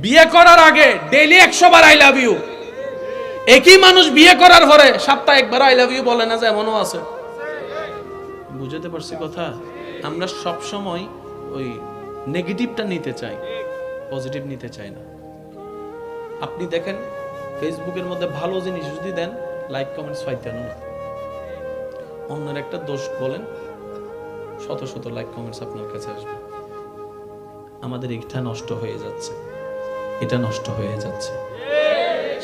বিয়ে করার আগে ডেইলি 100 বার আই লাভ ইউ। একই মানুষ বিয়ে করার পরে সপ্তাহে একবার আই লাভ ইউ বলে না, যে এমনও আছে। বুঝতে পারছি কথা? আমরা সব সময় ওই নেগেটিভটা নিতে চাই, পজিটিভ নিতে চাই না। আপনি দেখেন ফেসবুকের মধ্যে ভালো জিনিস যদি দেন, লাইক কমেন্টস পাইতেন না। অন্যের একটা দোষ বলেন, শত শত লাইক কমেন্টস আপনার কাছে আসবে। আমাদের এটা নষ্ট হয়ে যাচ্ছে, এটা নষ্ট হয়ে যাচ্ছে,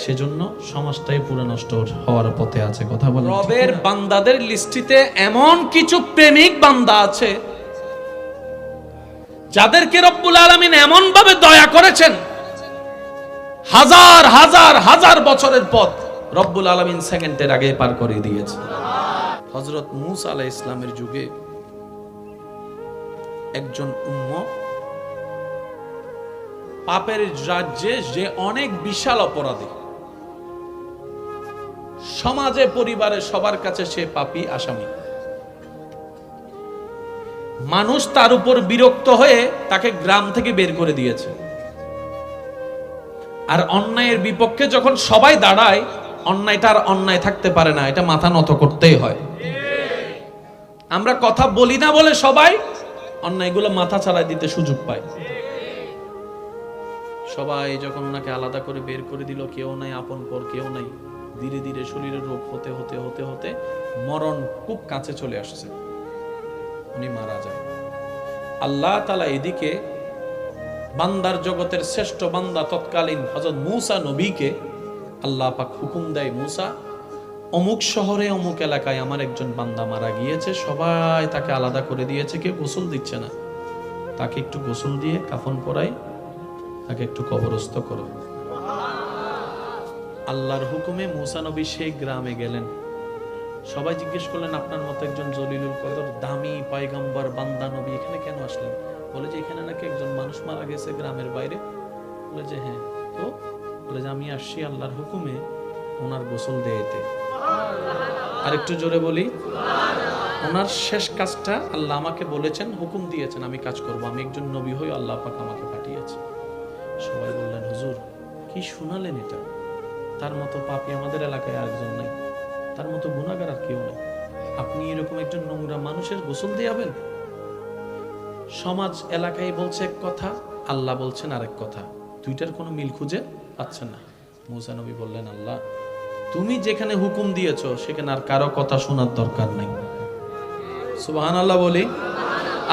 সেজন্য সমাজটাই পুরো নষ্ট হওয়ার পথে আছে। কথা বলেন। রবের বান্দাদের লিস্টিতে এমন কিছু প্রেমিক বান্দা আছে যাদেরকে রব্বুল আলামিন এমন ভাবে দয়া করেছেন, হাজার হাজার হাজার বছরের পথ রব্বুল আলামিন সেকেন্ডের আগে পার করে দিয়েছে। হযরত মূসা আলাইহিস সালামের যুগে একজন উম্মত পাপের রাজ্যে, যে অনেক বিশাল অপরাধী, সমাজে পরিবারে সবার কাছে সে পাপী আসামি। মানুষ তার উপর বিরক্ত হয়ে তাকে গ্রাম থেকে বের করে দিয়েছে। আর অন্যায়ের বিপক্ষে যখন সবাই দাঁড়ায়, অন্যায়টা আর অন্যায় থাকতে পারে না, এটা মাথা নত করতেই হয়। আমরা কথা বলি না বলে সবাই অন্যায়গুলো মাথা চালায় দিতে সুযোগ পায়। সবাই যখন ওনাকে আলাদা করে বের করে দিল, কেউ নাই আপন পর, কেউ নাই, ধীরে ধীরে শরীরের রোগ হতে হতে হতে হতে মরণ খুব কাছে চলে আসছে, উনি মারা যায়। আল্লাহ তাআলা এদিকে বান্দার জগতের শ্রেষ্ঠ বান্দা তৎকালীন হযরত মূসা নবীকে আল্লাহ পাক হুকুম দেয়, মূসা অমুক শহরে অমুক এলাকায় আমার একজন বান্দা মারা গিয়েছে, সবাই তাকে আলাদা করে দিয়েছে, কেউ গোসল দিচ্ছে না, তাকে একটু গোসল দিয়ে কাফন পরাই, তাকে একটু কবরস্থ করো। আল্লাহর হুকুমে মূসা নবী সেই গ্রামে গেলেন। সবাই জিজ্ঞেস করলেন, আপনার মতো একজন জলিলুল কদর দামি পয়গম্বর বান্দা নবী এখানে কেন আসলেন? বলে যে এখানে নাকি একজন মানুষ মারা গেছে গ্রামের বাইরে। বলে যে হ্যাঁ, তো বলে যে আমি আসছি আল্লাহর হুকুমে ওনার গোসল দিতে। আর একটু জোরে বলি, ওনার শেষ কাজটা আল্লাহ আমাকে বলেছেন, হুকুম দিয়েছেন, আমি কাজ করব, আমি একজন নবী হই, আল্লাহ পাক আমাকে পাঠিয়েছে। সবাই বললেন, হুজুর কি শোনালেন এটা? তার মতো পাপী আমাদের এলাকায় আরেকজন নাই, তার মতো গুনাহগার আর কেউ নেই, আপনি এরকম একজন নোংরা মানুষের গোসল দিয়াবেন? সমাজ এলাকায় বলছে এক কথা, আল্লাহ বলছেন আরেক কথা, দুইটার কোনো মিল খুঁজে পাচ্ছেন না। মূসা নবী বললেন, আল্লাহ তুমি যেখানে হুকুম দিয়েছো সেখানে আর কারো কথা শোনার দরকার নাই। সুবহানাল্লাহ বলি।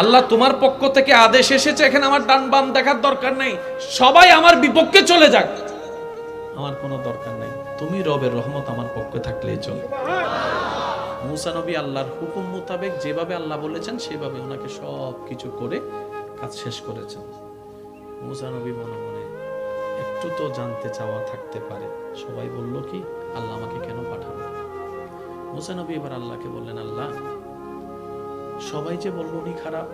আল্লাহ তোমার পক্ষ থেকে আদেশ এসেছে, এখানে আমার ডান বাম দেখার দরকার নেই, সবাই আমার বিপক্ষে চলে যাক, আমার কোনো দরকার নেই, তুমি রবের রহমত আমার পক্ষে থাকলেই চলে। মূসা নবী আল্লাহর হুকুম মোতাবেক যেভাবে আল্লাহ বলেছেন সেভাবে ওনাকে সব কিছু করে কাজ শেষ করেছেন। মূসা নবী মনে মনে একটু তো জানতে চাওয়া থাকতে পারে, সবাই বলল কি আল্লাহ আমাকে কেন পাঠানো? মূসা নবী এবার আল্লাহকে বললেন, আল্লাহ সবাই যে বলল উনি খারাপ।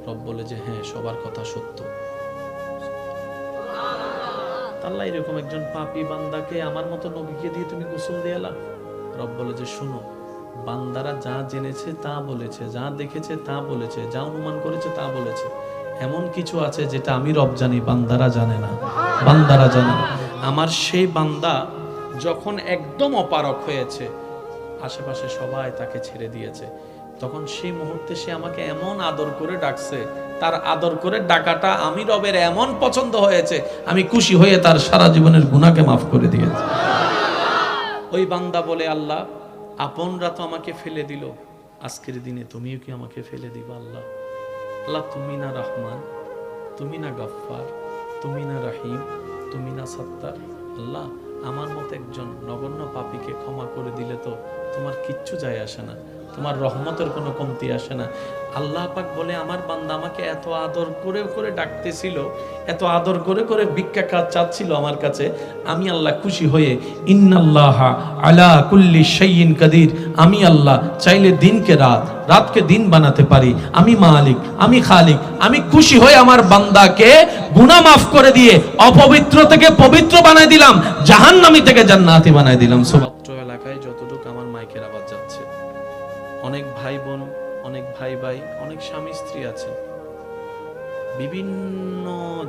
রব বলে যে হ্যাঁ, সবার কথা সত্য। আল্লাহ এরকম একজন পাপী বান্দাকে আমার মতো নবীকে দিয়ে তুমি গোসল দিয়ালা? রব বলে যে শুনো, বান্দারা যা জেনেছে তা বলেছে, যা দেখেছে তা বলেছে, যা অনুমান করেছে তা বলেছে, এমন কিছু আছে যেটা আমি রব জানি, বান্দারা জানে না, বান্দারা জানে না। আমার সেই বান্দা যখন একদম অপারক হয়েছে, আশেপাশে সবাই তাকে ছেড়ে দিয়েছে, তখন সেই মুহূর্তে সে আমাকে এমন আদর করে ডাকছে, তার আদর করে ডাকাটা আমি রবের এমন পছন্দ হয়েছে, আমি খুশি হয়ে তার সারা জীবনের গুনাহকে মাফ করে দিয়েছি। ওই বান্দা বলে, আল্লাহ আপনরা তো আমাকে ফেলে দিল, আজকের দিনে তুমিও কি আমাকে ফেলে দিবা? আল্লাহ আল্লাহ তুমি না রহমান, তুমি না গফফার, তুমি না রহিম, তুমি না সত্তার। আল্লাহ আমার মতো একজন নগণ্য পাপীকে ক্ষমা করে দিলে তো তোমার কিচ্ছু যায় আসে না, তোমার রহমতের কোনো কমতি আসে না। আল্লাহ পাক বলে, আমার বান্দা আমাকে এত আদর করে করে ডাকতেছিল, এত আদর করে করে ভিক্ষা কাজ চাচ্ছিল আমার কাছে, আমি আল্লাহ খুশি হয়ে ইন্নাল্লাহা আলা কুল্লি শাইইন কাদির, আমি আল্লাহ চাইলে দিনকে রাত, রাতকে দিন বানাতে পারি, আমি মালিক, আমি খালিক, আমি খুশি হয়ে আমার বান্দাকে গুনাহ মাফ করে দিয়ে অপবিত্র থেকে পবিত্র বানাই দিলাম, জাহান্নামী থেকে জান্নাতি বানাই দিলাম। সুবহানাল্লাহ। এলাকায় যতটুকু আমার মাইকের আওয়াজ যাচ্ছে, অনেক ভাই বোন, অনেক ভাই ভাই, অনেক স্বামী স্ত্রী আছে, বিভিন্ন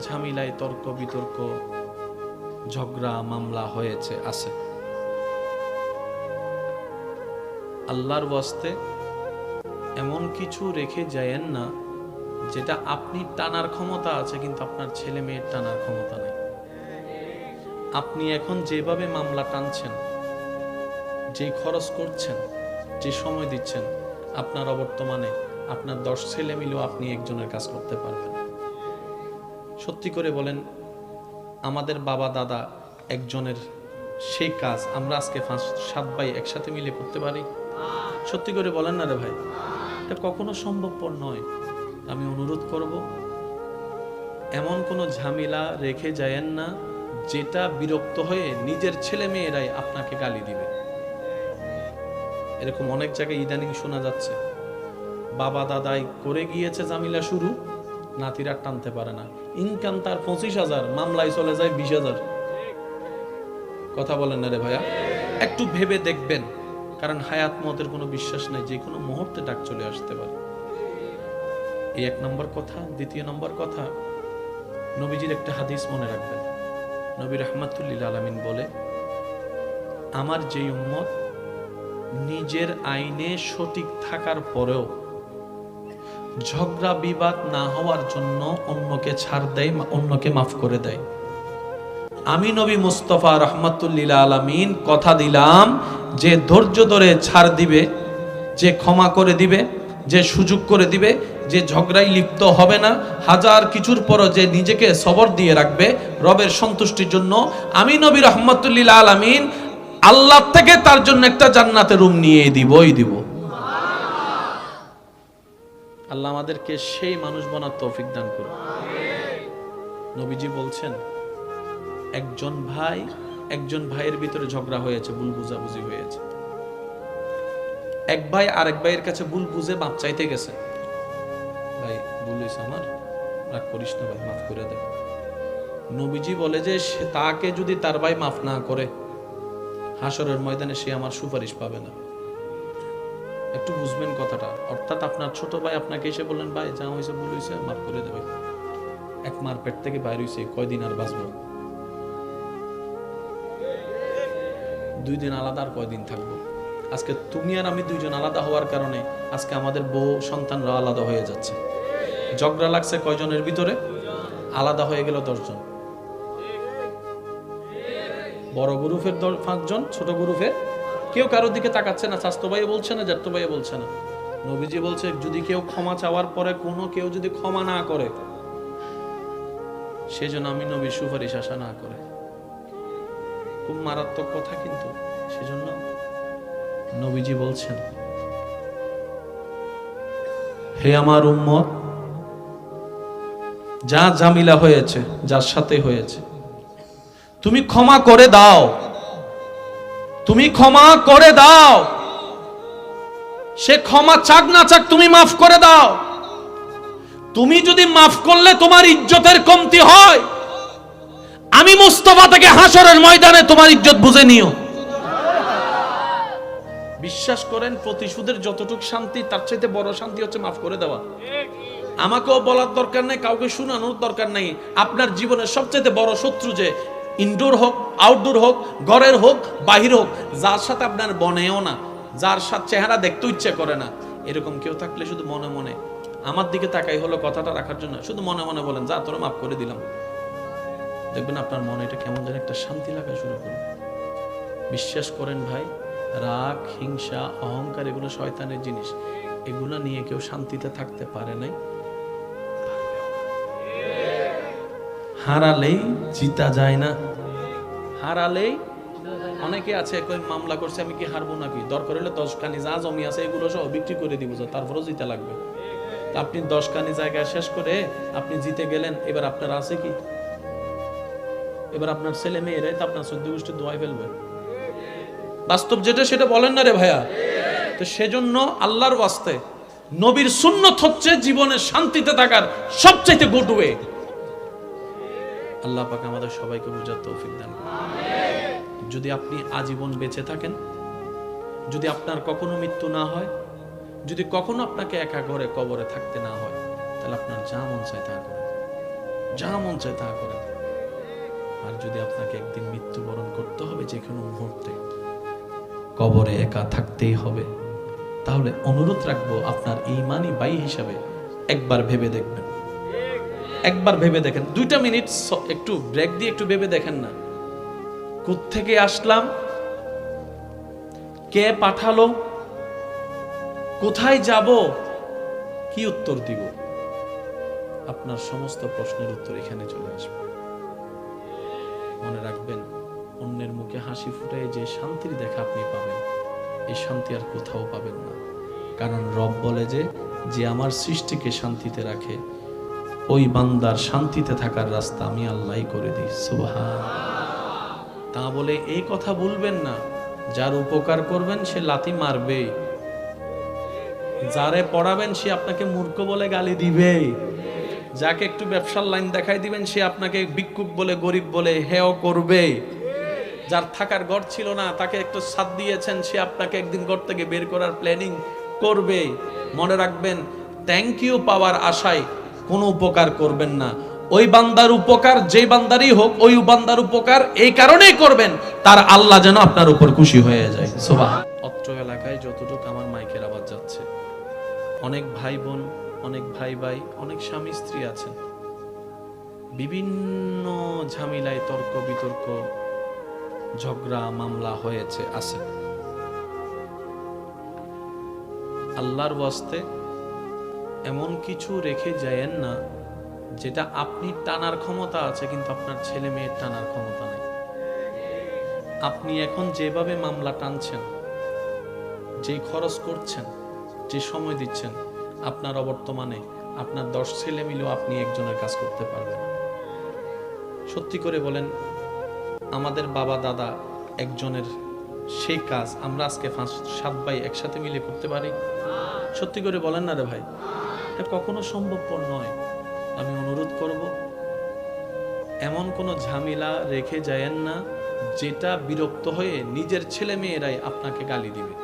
ঝামেলায় তর্ক বিতর্ক ঝগড়া মামলা হয়েছে আছে। আল্লাহর ওয়াস্তে এমন কিছু রেখে যায়েন না যেটা আপনি টানার ক্ষমতা আছে কিন্তু আপনার ছেলে মেয়ের টানার ক্ষমতা নেই। আপনি এখন যেভাবে মামলা টানছেন, যে খরচ করছেন, যে সময় দিচ্ছেন, আপনার অবর্তমানে আপনার 10 ছেলে মিলেও আপনি একজনের কাজ করতে পারবেন। সত্যি করে বলেন, আমাদের বাবা দাদা একজনের সেই কাজ আমরা আজকে 5-7 ভাই একসাথে মিলে করতে পারি? সত্যি করে বলেন না রে ভাই, এটা কখনো সম্ভবপর নয়। আমি অনুরোধ করব, এমন কোনো ঝামেলা রেখে যায়েন না যেটা বিরক্ত হয়ে নিজের ছেলে মেয়েরাই আপনাকে গালি দিবে। এরকম অনেক জায়গায় ইদানিং শোনা যাচ্ছে, বাবা দাদাই করে গিয়েছে ঝামেলা শুরু, নাতিরা টানতে পারে না, ইনকাম তার 25,000, মামলায় চলে যায় 20,000। কথা বলেন না রে ভাইয়া, একটু ভেবে দেখবেন, কারণ হায়াত মতের কোনো বিশ্বাস নাই, যে কোনো মুহূর্তে ডাক চলে আসতে পারে। এই 1 নম্বর কথা। দ্বিতীয় নম্বর কথা, নবীজির একটা হাদিস মনে রাখবেন। নবী রাহমাতুল লিল আলামিন বলে, আমার যেই উম্মত নিজের আইনে সঠিক থাকার পরেও ঝগড়া বিবাদ না হওয়ার জন্য অন্যকে ছাড় দেয়, অন্যকে মাফ করে দেয়, আমি নবী মুস্তাফা রাহমাতুল লিল আলামিন কথা দিলাম যে ধৈর্য ধরে ছাড় দিবে, যে ক্ষমা করে দিবে, যে সুযোগ করে দিবে, যে ঝগড়ায় লিপ্ত হবে না, হাজার কিছুর পরও যে নিজেকে সবর দিয়ে রাখবে রবের সন্তুষ্টির জন্য, আমি নবী রাহমাতুল লিল আলামিন আল্লাহ থেকে তার জন্য একটা জান্নাতের রুম নিয়ে দিবই দিব। আল্লাহ আমাদেরকে সেই মানুষ বানার তৌফিক দান করুন। নবীজি বলছেন, একজন ভাইয়ের ভিতরে ঝগড়া হয়েছে, ভুল বুঝাবুঝি হয়েছে। এক ভাই আরেক ভাইয়ের কাছে ভুল বুঝে মাপ চাইতে গেছে, ভাই ভুল হয়েছে আমার, রাগ করিস না ভাই, মাফ করে দে। নবীজি বলে যে তাকে যদি তার ভাই মাফ না করে, হাসরের ময়দানে সে আমার সুপারিশ পাবে না। একটু বুঝবেন কথাটা। অর্থাৎ আপনার ছোট ভাই আপনাকে এসে বললেন, ভাই যা হয়েছে ভুল হয়েছে, মাফ করে দেবে। এক মার পেট থেকে বাইর হয়েছে, কয়দিন আর বাঁচবো? 2 দিন আলাদা, আর কয়দিন থাকবো? আজকে তুমি আর আমি 2 জন আলাদা হওয়ার কারণে আজকে আমাদের বউ সন্তানরা আলাদা হয়ে যাচ্ছে। ঝগড়া লাগছে কয়জনের ভিতরে? আলাদা হয়ে গেল 10 জন। বড় গ্রুপের 5 জন, ছোট গ্রুপের কেউ কারোর দিকে তাকাচ্ছে না, চাচতো ভাই বলছে না, জ্যাঠতো ভাই বলছে না। নবীজি বলছে, যদি কেউ ক্ষমা চাওয়ার পরে কেউ যদি ক্ষমা না করে, সেজন্য আমি নবীর সুপারিশ আশা না করে। খুব মারাত্মক কথা কিন্তু। সেজন্য নবীজি বলছেন, হে আমার উম্মত, যা ঝামেলা হয়েছে, যার সাথে হয়েছে, তুমি ক্ষমা করে দাও, তুমি ক্ষমা করে দাও। সে ক্ষমা চাক না চাক, তুমি মাফ করে দাও। তুমি যদি মাফ করলে তোমার ইজ্জতের কমতি হয়, আমি মুস্তাফা থেকে হাসরের ময়দানে তোমার ইজ্জত বুঝে নিও। বিশ্বাস করেন, প্রতিশোধের যতটুক শান্তি, তার চাইতে বড় শান্তি হচ্ছে মাফ করে দেওয়া। আমাকেও বলার দরকার নাই, কাউকে শোনানোর দরকার নাই। আপনার জীবনের সবচেয়ে বড় শত্রু, যে ইনডোর হোক, আউটডোর হোক, ঘরের হোক, বাহির হোক, যার সাথে আপনার বনেও না, যার সাথে চেহারা দেখতে ইচ্ছে করে না, এরকম কেউ থাকলে শুধু মনে মনে আমার দিকে তাকাই হলো কথাটা রাখার জন্য, শুধু মনে মনে বলেন, যা তোরা মাফ করে দিলাম। দেখবেন আপনার মনে এটা কেমন যেন একটা শান্তি লাগা শুরু করবে। বিশ্বাস করেন ভাই, রাগ, হিংসা, অহংকার এগুলো শয়তানের জিনিস। এগুলো নিয়ে কেউ শান্তিতে থাকতে পারে নাই। হারালেই জিতা যায় না, হারালেই। অনেকে আছে কই মামলা করছে, আমি কি হারবো নাকি? দরকার হলে 10 কানি যা জমি আছে এগুলো সব বিক্রি করে দিব, তারপরও জিতে লাগবে। আপনি 10 কানি জায়গায় শেষ করে আপনি জিতে গেলেন, এবার আপনার আছে কি? এবার আপনার ছেলে মেয়েরাই তো আপনার 14 গোষ্ঠী দোয়াই ফেলবে। বাস্তব যেটা সেটা বলেন না রে ভাইয়া। তো সেজন্য আল্লাহর ওয়াস্তে নবীর সুন্নত হচ্ছে জীবনে শান্তিতে থাকার সবচেয়ে গুড ওয়ে। আল্লাহ পাক আমাদের সবাইকে বুঝার তৌফিক দান করুন। যদি আপনি আজীবন বেঁচে থাকেন, যদি আপনার কখনো মৃত্যু না হয়, যদি কখনো আপনাকে একা ঘরে কবরে থাকতে না হয়, তাহলে আপনার যা মন চায় তা করেন। যা মন চায় তা করেন। আর যদি আপনাকে একদিন মৃত্যুবরণ করতে হবে, যে কোনো মুহূর্তে কবরে একা থাকতেই হবে, তাহলে অনুরোধ রাখবো আপনার ঈমানি ভাই হিসাবে একবার ভেবে দেখবেন, একবার ভেবে দেখেন। 2টা মিনিট একটু ব্রেক দিয়ে একটু ভেবে দেখেন না, কোত্থেকে আসলাম, কে পাঠালো, কোথায় যাব, কি উত্তর দিব। আপনার সমস্ত প্রশ্নের উত্তর এখানে চলে আসবে। মনে রাখবেন, অন্যের মুখে হাসি ফুটায় যে শান্তির দেখা আপনি পাবেন, এই শান্তি আর কোথাও পাবেন না। কারণ রব বলে যে আমার সৃষ্টিকে শান্তিতে রাখে, ওই বান্দার শান্তিতে থাকার রাস্তা আমি আল্লাহই করে দিই। সুবহান। তা বলে এই কথা বলবেন না, যার উপকার করবেন সে লাথি মারবে, যারে পড়াবেন সে আপনাকে মূর্খ বলে গালি দিবে, যাকে একটু ব্যবসার লাইন দেখাই দিবেন সে আপনাকে ভিক্ষুক বলে, গরিব বলে হেয় করবে, যার থাকার ঘর ছিল না তাকে একটু ছাদ দিয়েছেন, সে আপনাকে একদিন ঘর থেকে বের করার প্ল্যানিং করবে। মনে রাখবেন, থ্যাংক ইউ পাওয়ার আশায় কোনো উপকার করবেন না। ওই বান্দার উপকার যেই বান্দারই হোক, ওই বান্দার উপকার এই কারণেই করবেন তার আল্লাহ যেন আপনার উপর খুশি হয়ে যায়। সুবহান। অত্র এলাকায় যতটুকু আমার মাইকের আওয়াজ যাচ্ছে, অনেক ভাই বোন, অনেক ভাই ভাই, অনেক স্বামী স্ত্রী আছেন, বিভিন্ন ঝামেলায় তর্ক বিতর্ক, ঝগড়া মামলা হয়েছে আছে। আল্লাহর ওয়াস্তে এমন কিছু রেখে যায়েন না যেটা আপনি টানার ক্ষমতা আছে কিন্তু আপনার ছেলে মেয়ের টানার ক্ষমতা নেই। আপনি এখন যেভাবে মামলা টানছেন, যে খরচ করছেন, যে সময় দিচ্ছেন, আপনার অবর্তমানে আপনার 10 ছেলে মিলেও আপনি একজনের কাজ করতে পারবেন। সত্যি করে বলেন, আমাদের বাবা দাদা একজনের সেই কাজ আমরা আজকে 5-7 ভাই একসাথে মিলে করতে পারি? সত্যি করে বলেন না রে ভাই, এটা কখনো সম্ভবপর নয়। আমি অনুরোধ করব, এমন কোনো ঝামেলা রেখে যায়েন না যেটা বিরক্ত হয়ে নিজের ছেলে মেয়েরাই আপনাকে গালি দিবে।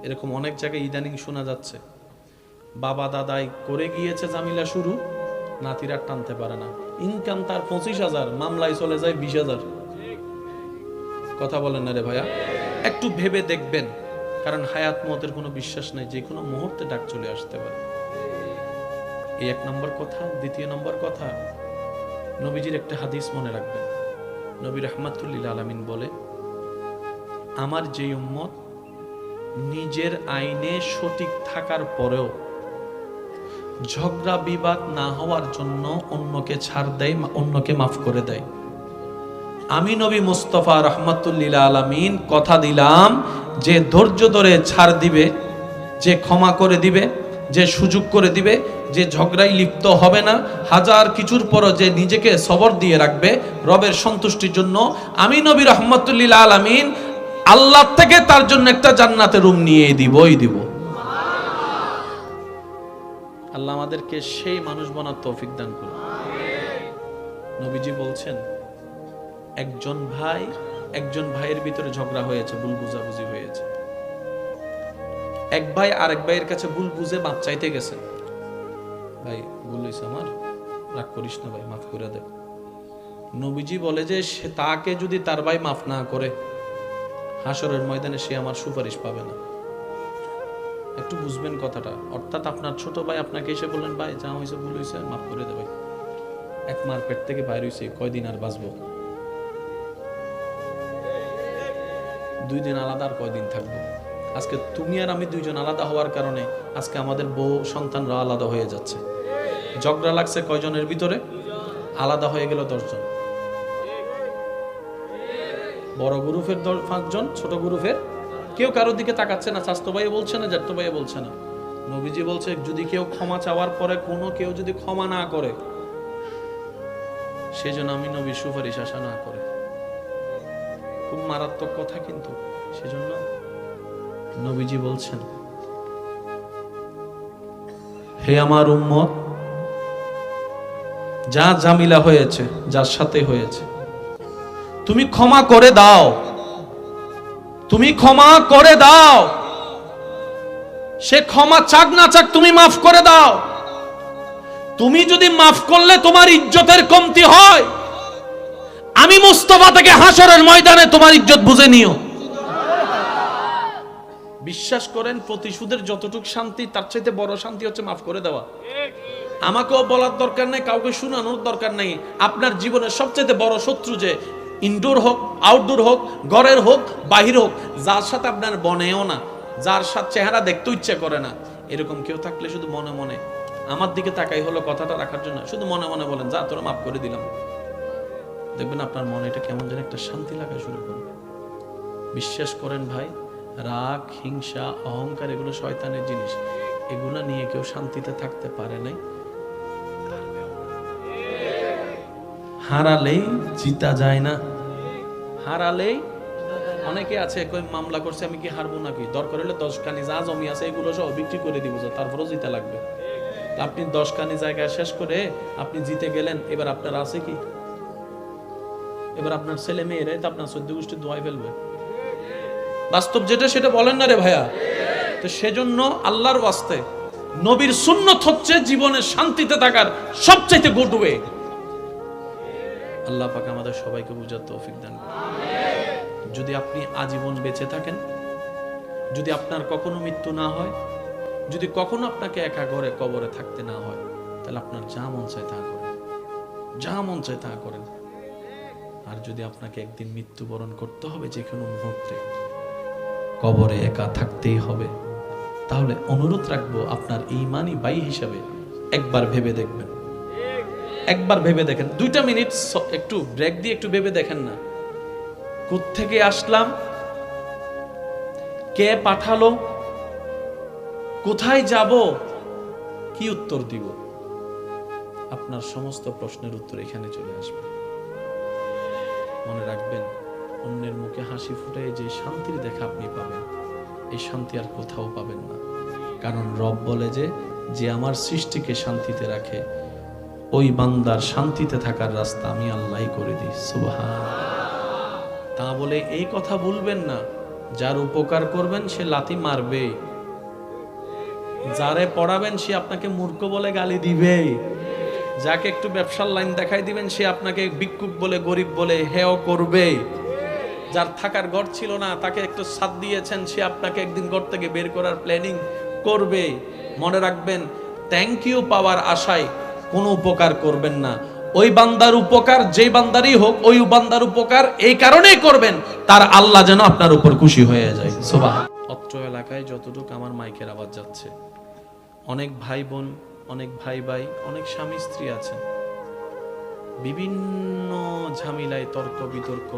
এরকম অনেক জায়গায় ইদানিং শোনা যাচ্ছে, বাবা দাদাই করে গিয়েছে ঝামেলা শুরু, নাতিরা টানতে পারে না, ইনকাম তার 25,000, মামলায় চলে যায় 20,000। কথা বলেন না রে ভাইয়া, একটু ভেবে দেখবেন, কারণ হায়াত মতের কোনো বিশ্বাস নেই, যে কোনো মুহূর্তে ডাক চলে আসতে পারে। এই 1 নম্বর কথা। 2 নম্বর কথা, নবীজির একটা হাদিস মনে রাখবেন। নবী রাহমাতুল লিল আলামিন বলে, আমার যে উম্মত নিজের আইনে সঠিক থাকার পরেও ঝগড়া বিবাদ না হওয়ার জন্য অন্যকে ছাড় দেয়, অন্যকে মাফ করে দেয়, আমি নবী মুস্তাফা রাহমাতুল লিল আলামিন কথা দিলাম যে ধৈর্য ধরে ছাড় দিবে, যে ক্ষমা করে দিবে, যে সুযোগ করে দিবে, যে ঝগড়ায় লিপ্ত হবে না, হাজার কিছুর পরও যে নিজেকে সবর দিয়ে রাখবে রবের সন্তুষ্টির জন্য, আমি নবী রাহমাতুল লিল আলামিন আল্লাহ থেকে তার জন্য একটা জান্নাতের রুম নিয়ে দিবই দিব। আল্লাহ আমাদেরকে সেই মানুষ বানার তৌফিক দান করুন। নবীজি বলছেন, একজন ভাইয়ের ভিতরে ঝগড়া হয়েছে, ভুল বুঝাবুঝি হয়েছে, এক ভাই আরেক ভাইয়ের কাছে ভুল বুঝে মাপ চাইতে গেছে, ভাই ভুল হয়েছে আমার, রাগ করিস না ভাই, মাফ করে দে। নবীজি বলে যে তাকে যদি তার ভাই মাফ না করে, হাসরের ময়দানে সে আমার সুপারিশ পাবে না। একটু বুঝবেন কথাটা। অর্থাৎ আপনার ছোট ভাই আপনাকে এসে বললেন, ভাই যা হয়েছে ভুল হয়েছে, মাফ করে দে ভাই, এক মার পেট থেকে বাইর হয়েছে, কয়দিন আর বাঁচবো, 2 দিন আলাদা, আর কয়দিন থাকবো। আজকে তুমি আর আমি 2 জন আলাদা হওয়ার কারণে আজকে আমাদের বউ সন্তানরা আলাদা হয়ে যাচ্ছে। ঝগড়া লাগছে কয়জনের ভিতরে? আলাদা হয়ে গেল 10 জন। বড় গ্রুপের 5 জন, ছোট গ্রুপের কেউ কারোর দিকে তাকাচ্ছে না, চাচতো ভাই বলছে না, জ্যাঠতো ভাই বলছে না। নবীজি বলছে, যদি কেউ ক্ষমা চাওয়ার পরে কেউ যদি ক্ষমা না করে, সেজন্য আমি নবীর সুপারিশ আশা না করে। খুব মারাত্মক কথা কিন্তু। সেজন্য নবীজি বলছেন, হে আমার উম্মত, যা ঝামেলা হয়েছে, যার সাথে হয়েছে, তুমি ক্ষমা করে দাও, তুমি ক্ষমা করে দাও। সে ক্ষমা চাক না চাক, তুমি মাফ করে দাও। তুমি যদি মাফ করলে তোমার ইজ্জতের কমতি হয়, আমি মুস্তাফা থেকে হাসরের ময়দানে তোমার ইজ্জত বুঝে নিও। বিশ্বাস করেন, প্রতিশোধের যতটুকু শান্তি তার চাইতে বড় শান্তি হচ্ছে মাফ করে দেওয়া। আমাকেও বলার দরকার নাই, কাউকে শোনানোর দরকার নাই। আপনার জীবনের সবচেয়ে বড় শত্রু যে ইনডোর হোক, আউটডোর হোক, ঘরের হোক, বাহির হোক, যার সাথে আপনার বনেও না, যার সাথে চেহারা দেখতে ইচ্ছে করে না, এরকম কেউ থাকলে শুধু মনে মনে আমার দিকে তাকাই হলো কথাটা রাখার জন্য, শুধু মনে মনে বলেন, যা তোরা মাফ করে দিলাম। দেখবেন আপনার মনে এটা কেমন যেন একটা শান্তি লাগা শুরু করবে। বিশ্বাস করেন ভাই, রাগ, হিংসা, অহংকার এগুলো শয়তানের জিনিস। এগুলা নিয়ে কেউ শান্তিতে থাকতে পারে নাই। হারালেই জিতা যায় না, হারালেই অনেকে আছে কই মামলা করছে আমি কি হারবো নাকি, দরকার হলে 10 কানি যা জমি আছে এগুলো সব বিক্রি করে দিব, তারপরও জিতা লাগবে। আপনি 10 কানি জায়গায় শেষ করে আপনি জিতে গেলেন, এবার আপনার আছে কি? এবার আপনার ছেলে মেয়েরাই তো আপনার 14 গোষ্ঠী দোয়াই ফেলবে। বাস্তব যেটা সেটা বলেন না রে ভাইয়া। তো সেজন্য আল্লাহর ওয়াস্তে নবীর সুন্নত হচ্ছে জীবনে শান্তিতে থাকার সবচাইতে গুড ওয়ে। আল্লাহ পাক আমাদের সবাইকে বুঝার তৌফিক দান করুন। যদি আপনি আজীবন বেঁচে থাকেন, যদি আপনার কখনো মৃত্যু না হয়, যদি কখনো আপনাকে একা ঘরে কবরে থাকতে না হয়, তাহলে আপনার যা মন চায় তা করেন, যা মন চায় তা করেন। আর যদি আপনাকে একদিন মৃত্যুবরণ করতে হবে, যে কোনো মুহূর্তে কবরে একা থাকতেই হবে, তাহলে অনুরোধ রাখবো আপনার ঈমানি ভাই হিসাবে একবার ভেবে দেখবেন, একবার ভেবে দেখেন। 2টা মিনিট একটু ব্রেক দিয়ে একটু ভেবে দেখেন না, কোত্থেকে আসলাম, কে পাঠালো, কোথায় যাব, কি উত্তর দিব? আপনার সমস্ত প্রশ্নের উত্তর এখানে চলে আসবে। মনে রাখবেন, অন্যের মুখে হাসি ফুটে যে শান্তির দেখা আপনি পাবেন, এই শান্তি আর কোথাও পাবেন না। কারণ রব বলে যে আমার সৃষ্টিকে শান্তিতে রাখে, ওই বান্দার শান্তিতে থাকার রাস্তা আমি আল্লাহই করে দিই। সুবহান। তা বলে এই কথা ভুলবেন না, যার উপকার করবেন সে লাথি মারবে, যারে পড়াবেন সে আপনাকে মূর্খ বলে গালি দিবে, যাকে একটু ব্যবসার লাইন দেখাই দিবেন সে আপনাকে ভিক্ষুক বলে, গরিব বলে হেয় করবে, যার থাকার ঘর ছিল না তাকে একটু সাথ দিয়েছেন সে আপনাকে একদিন ঘর থেকে বের করার প্ল্যানিং করবে। মনে রাখবেন, থ্যাংক ইউ পাওয়ার আশায় কোনো উপকার করবেন না। ওই বান্দার উপকার যেই বান্দারই হোক, ওই বান্দার উপকার এই কারণেই করবেন তার আল্লাহ যেন আপনার উপর খুশি হয়ে যায়। সুবহান। অত্র এলাকায় যতটুকু আমার মাইকের আওয়াজ যাচ্ছে, অনেক ভাই বোন, অনেক ভাই, অনেক স্বামী স্ত্রী আছেন, বিভিন্ন ঝামেলায় তর্ক বিতর্ক,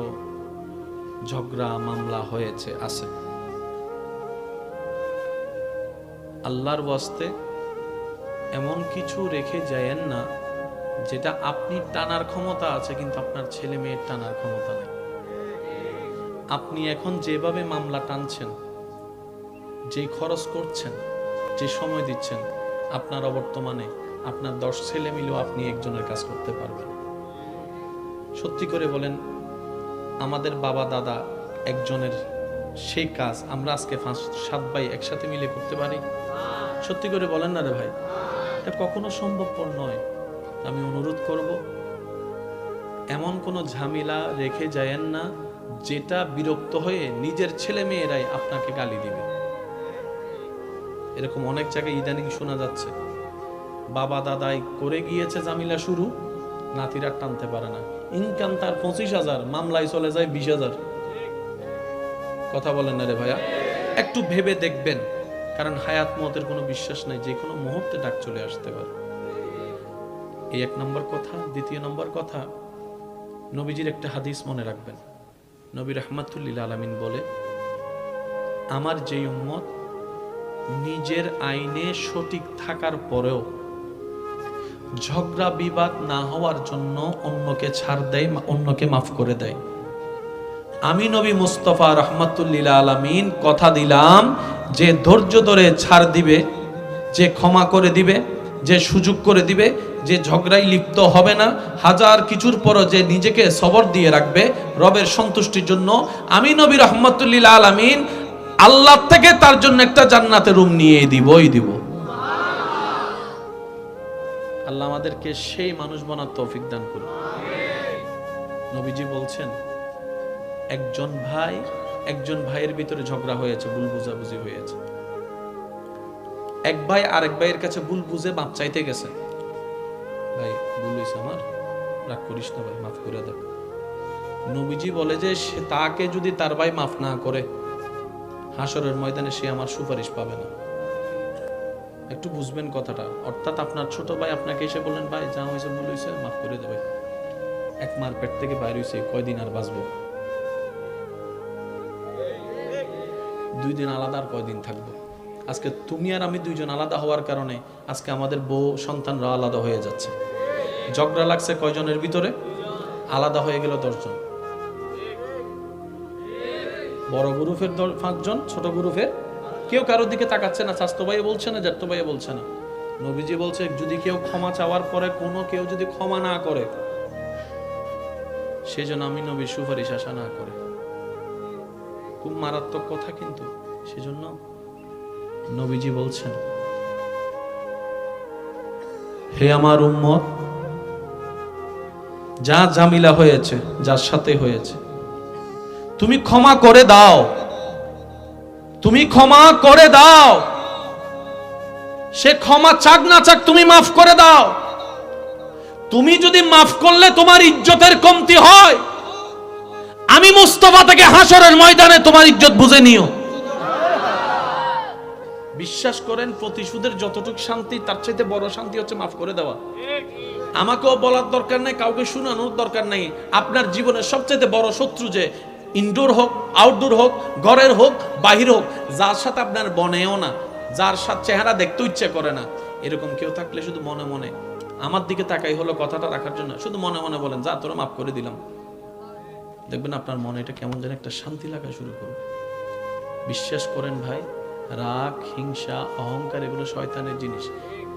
ঝগড়া মামলা হয়েছে আছে। আল্লাহর ওয়াস্তে এমন কিছু রেখে যায়েন না যেটা আপনি টানার ক্ষমতা আছে কিন্তু আপনার ছেলে মেয়ের টানার ক্ষমতা নেই। আপনি এখন যেভাবে মামলা টানছেন, যে খরচ করছেন, যে সময় দিচ্ছেন, আপনার অবর্তমানে আপনার 10 ছেলে মিলেও আপনি একজনের কাজ করতে পারবেন। সত্যি করে বলেন, আমাদের বাবা দাদা একজনের সেই কাজ আমরা আজকে 5-7 ভাই একসাথে মিলে করতে পারি? সত্যি করে বলেন না রে ভাই, এটা কখনো সম্ভবপর নয়। আমি অনুরোধ করব, এমন কোনো ঝামেলা রেখে যায়েন না যেটা বিরক্ত হয়ে নিজের ছেলে মেয়েরাই আপনাকে গালি দিবে। এরকম অনেক জায়গায় ইদানিং শোনা যাচ্ছে, বাবা দাদাই করে গিয়েছে ঝামেলা শুরু, নাতিরা টানতে পারে না, ইনকাম তার 25,000, মামলায় চলে যায় 20,000। কথা বলেন না রে ভাইয়া, একটু ভেবে দেখবেন, কারণ হায়াত মতের কোনো বিশ্বাস নাই, যে কোনো মুহূর্তে ডাক চলে আসতে পারে। এই 1 নম্বর কথা। 2 নম্বর কথা, নবীজির একটা হাদিস মনে রাখবেন। নবী রাহমাতুল লিল আলামিন বলে, আমার যেই উম্মত নিজের আইনে সঠিক থাকার পরেও ঝগড়া বিবাদ না হওয়ার জন্য অন্যকে ছাড় দেয়, অন্যকে মাফ করে দেয়, আমি নবী মুস্তাফা রাহমাতুল লিল আলামিন কথা দিলাম যে ধৈর্য ধরে ছাড় দিবে, যে ক্ষমা করে দিবে, যে সুযোগ করে দিবে, যে ঝগড়ায় লিপ্ত হবে না, হাজার কিছুর পরও যে নিজেকে সবর দিয়ে রাখবে রবের সন্তুষ্টির জন্য, আমি নবী রাহমাতুল লিল আলামিন আল্লাহ থেকে তার জন্য একটা জান্নাতের রুম নিয়ে দিব। আল্লাহ আমাদেরকে সেই মানুষ বানার তৌফিক দান করুন। নবীজি বলছেন, একজন ভাইয়ের ভিতরে ঝগড়া হয়েছে, ভুল বুঝাবুঝি হয়েছে। এক ভাই আরেক ভাইয়ের কাছে ভুল বুঝে মাপ চাইতে গেছে, ভাই ভুল হয়েছে আমার, রাগ করিস না ভাই, মাফ করে দাও। নবীজি বলে যে সে তাকে যদি তার ভাই মাফ না করে, হাসরের ময়দানে সে আমার সুপারিশ পাবে না। একটু বুঝবেন কথাটা। অর্থাৎ আপনার ছোট ভাই আপনাকে এসে বললেন, ভাই যা হয়েছে ভুল হয়েছে, মাফ করে দেবে। এক মার পেট থেকে বাইর হয়েছে, কয়দিন আর বাঁচবো? 2 দিন আলাদা, আর কয়দিন থাকবো? আজকে তুমি আর আমি দুইজন আলাদা হওয়ার কারণে আজকে আমাদের বউ সন্তানরা আলাদা হয়ে যাচ্ছে। ঝগড়া লাগছে কয়জনের ভিতরে? আলাদা হয়ে গেল 10 জন। বড় গ্রুপের 5 জন, ছোট গ্রুপের কেউ কারোর দিকে তাকাচ্ছে না, স্বাস্থ্য ভাই বলছে না, জ্যাঠতো ভাই বলছে না। নবীজি বলছে, যদি কেউ ক্ষমা চাওয়ার পরে কেউ যদি ক্ষমা না করে, সেজন্য আমি নবীর সুপারিশ আশা না করে। খুব মারাত্মক কথা কিন্তু। সেজন্য নবীজি বলছেন, হে আমার উম্মত, যা ঝামেলা হয়েছে, যার সাথে হয়েছে, তুমি ক্ষমা করে দাও, তুমি ক্ষমা করে দাও। সে ক্ষমা চাক না চাক, তুমি মাফ করে দাও। তুমি যদি মাফ করলে তোমার ইজ্জতের কমতি হয়, আমি মুস্তাফা থেকে হাসরের ময়দানে তোমার ইজ্জত বুঝে নিও। বিশ্বাস করেন, প্রতিশোধের যতটুকু শান্তি, তার চাইতে বড় শান্তি হচ্ছে মাফ করে দেওয়া। আমাকেও বলার দরকার নাই, কাউকে শোনানোর দরকার নাই। আপনার জীবনের সবচেয়ে বড় শত্রু, যে ইনডোর হোক, আউটডোর হোক, ঘরের হোক, বাহির হোক, যার সাথে আপনার বনেও না, যার সাথে চেহারা দেখতে ইচ্ছে করে না, এরকম কেউ থাকলে শুধু মনে মনে আমার দিকে তাকাই হলো কথাটা রাখার জন্য, শুধু মনে মনে বলেন, যা তোরা মাফ করে দিলাম। দেখবেন আপনার মনে এটা কেমন যেন একটা শান্তি লাগা শুরু করবে। বিশ্বাস করেন ভাই, রাগ, হিংসা, অহংকার এগুলো শয়তানের জিনিস।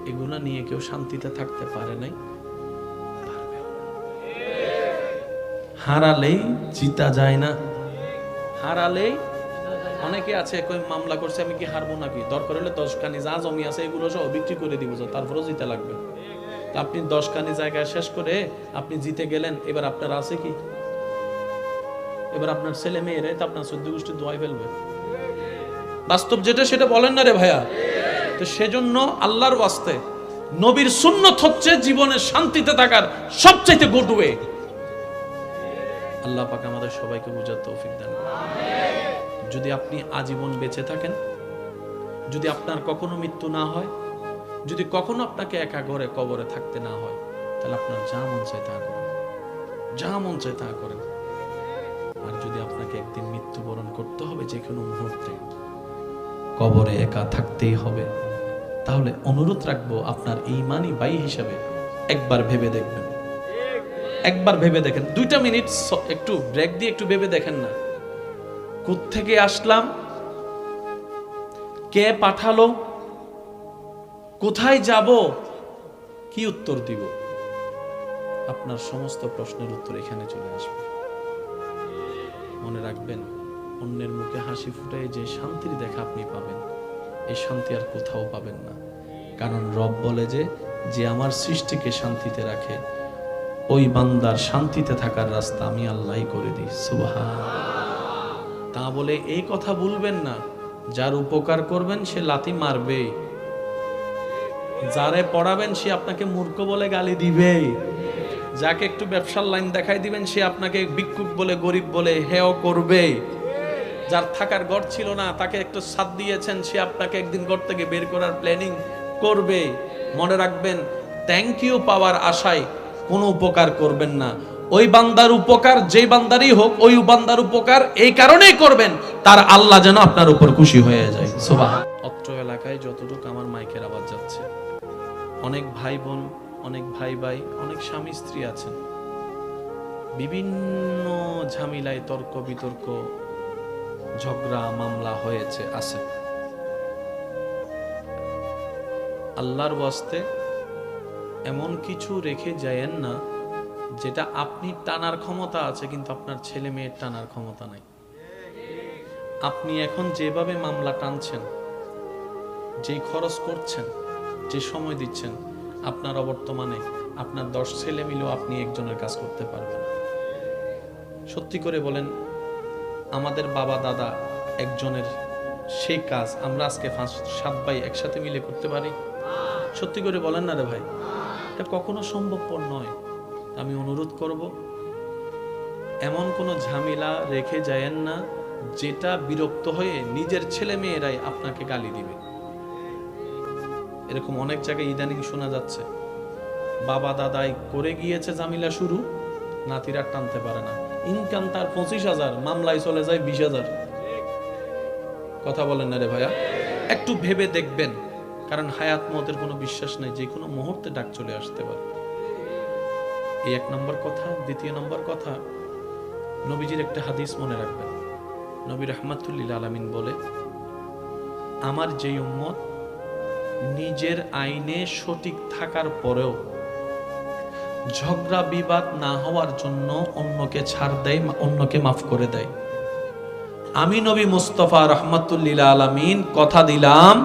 এগুলো নিয়ে কেউ শান্তিতে থাকতে পারে নাই, হারালেই জিতা যায় না। হারালেই, অনেকে আছে কই মামলা করছে, আমি কি হারবো নাকি? দরকার হলে 10 কানি যা জমি আছে এগুলো সব বিক্রি করে দিব, তারপরেও জিতে লাগবে। তা আপনি 10 কানি জায়গায় শেষ করে আপনি জিতে গেলেন, এবার আপনার আছে কি? এবার আপনার ছেলে মেয়েরাই তো আপনার 14 গোষ্ঠী দোয়াই ফেলবে। বাস্তব যেটা সেটা বলেন না রে ভাইয়া। তো সেজন্য আল্লাহর ওয়াস্তে নবীর সুন্নত হচ্ছে জীবনে শান্তিতে থাকার সবচাইতে গুড ওয়ে। আল্লাহ পাক আমাদের সবাইকে বুঝার তৌফিক দান করুন। যদি আপনি আজীবন বেঁচে থাকেন, যদি আপনার কখনো মৃত্যু না হয়, যদি কখনো আপনাকে একা ঘরে কবরে থাকতে না হয়, তাহলে আপনার যা মন চায় তা করেন, যা মন চায় তা করেন। আর যদি আপনাকে একদিন মৃত্যুবরণ করতে হবে, যে কোনো মুহূর্তে কবরে একা থাকতেই হবে, তাহলে অনুরোধ রাখবো আপনার ঈমানি ভাই হিসাবে একবার ভেবে দেখবেন, একবার ভেবে দেখেন। 2টা মিনিট একটু ব্রেক দিয়ে একটু ভেবে দেখেন না, কোত্থেকে আসলাম, কে পাঠালো, কোথায় যাব, কি উত্তর দিব? আপনার সমস্ত প্রশ্নের উত্তর এখানে চলে আসবে। মনে রাখবেন, অন্যের মুখে হাসি ফুটায় যে শান্তির দেখা আপনি পাবেন, এই শান্তি আর কোথাও পাবেন না। কারণ রব বলে যে আমার সৃষ্টিকে শান্তিতে রাখে, ওই বান্দার শান্তিতে থাকার রাস্তা আমি আল্লাহই করে দিই। সুবহানাল্লাহ। তা বলে এই কথা ভুলবেন না, যার উপকার করবেন সে লাথি মারবে, যারে পড়াবেন সে আপনাকে মূর্খ বলে গালি দিবে, যাকে একটু ব্যবসার লাইন দেখাই দিবেন সে আপনাকে ভিক্ষুক বলে, গরিব বলে হেয় করবে। যার থাকার ঘর ছিল না, তাকে একটু ছাদ দিয়েছেন, সে আপনাকে একদিন ঘর থেকে বের করার প্ল্যানিং করবে। মনে রাখবেন, থ্যাংক ইউ পাওয়ার আশায় কোনো উপকার করবেন না। ওই বান্দার উপকার যেই বান্দারই হোক, ওই বান্দার উপকার এই কারণেই করবেন, তার আল্লাহ যেন আপনার উপর খুশি হয়ে যায়। সুবহান। অত্র এলাকায় যতটুকু আমার মাইকের আওয়াজ যাচ্ছে, অনেক ভাই বোন, অনেক ভাই, অনেক স্বামী স্ত্রী আছেন, বিভিন্ন ঝামেলায় তর্ক বিতর্ক, ঝগড়া মামলা হয়েছে আছে। আল্লাহর ওয়াস্তে এমন কিছু রেখে যায়েন না যেটা আপনি টানার ক্ষমতা আছে কিন্তু আপনার ছেলে মেয়ের টানার ক্ষমতা নাই। আপনি এখন যেভাবে মামলা টানছেন, যে খরচ করছেন, যে সময় দিচ্ছেন, আপনার অবর্তমানে আপনার 10 ছেলে মিলেও আপনি একজনের কাজ করতে পারবেন। সত্যি করে বলেন, আমাদের বাবা দাদা একজনের সেই কাজ আমরা আজকে 5-7 ভাই একসাথে মিলে করতে পারি? সত্যি করে বলেন না রে ভাই, এটা কখনো সম্ভবপর নয়। আমি অনুরোধ করব, এমন কোনো ঝামেলা রেখে যায়েন না যেটা বিরক্ত হয়ে নিজের ছেলে মেয়েরাই আপনাকে গালি দিবে। এরকম অনেক জায়গায় ইদানিং শোনা যাচ্ছে, বাবা দাদাই করে গিয়েছে ঝামেলা শুরু, নাতিরা টানতে পারে না, ইনকাম তার 25,000, মামলায় চলে যায় 20,000। কথা বলেন না রে ভাইয়া? একটু ভেবে দেখবেন, কারণ হায়াত মতের কোনো বিশ্বাস নেই, যে কোনো মুহূর্তে ডাক চলে আসতে পারে। এই 1 নম্বর কথা। 2 নম্বর কথা, নবীজির একটা হাদিস মনে রাখবেন। নবী রাহমাতুল লিল আলামিন বলে, আমার যে উম্মত নিজের আইনে সঠিক থাকার পরেও ঝগড়া বিবাদ না হওয়ার জন্য অন্যকে ছাড় দেয়, অন্যকে মাফ করে দেয়, আমি নবী মুস্তাফা রাহমাতুল লিল আলামিন কথা দিলাম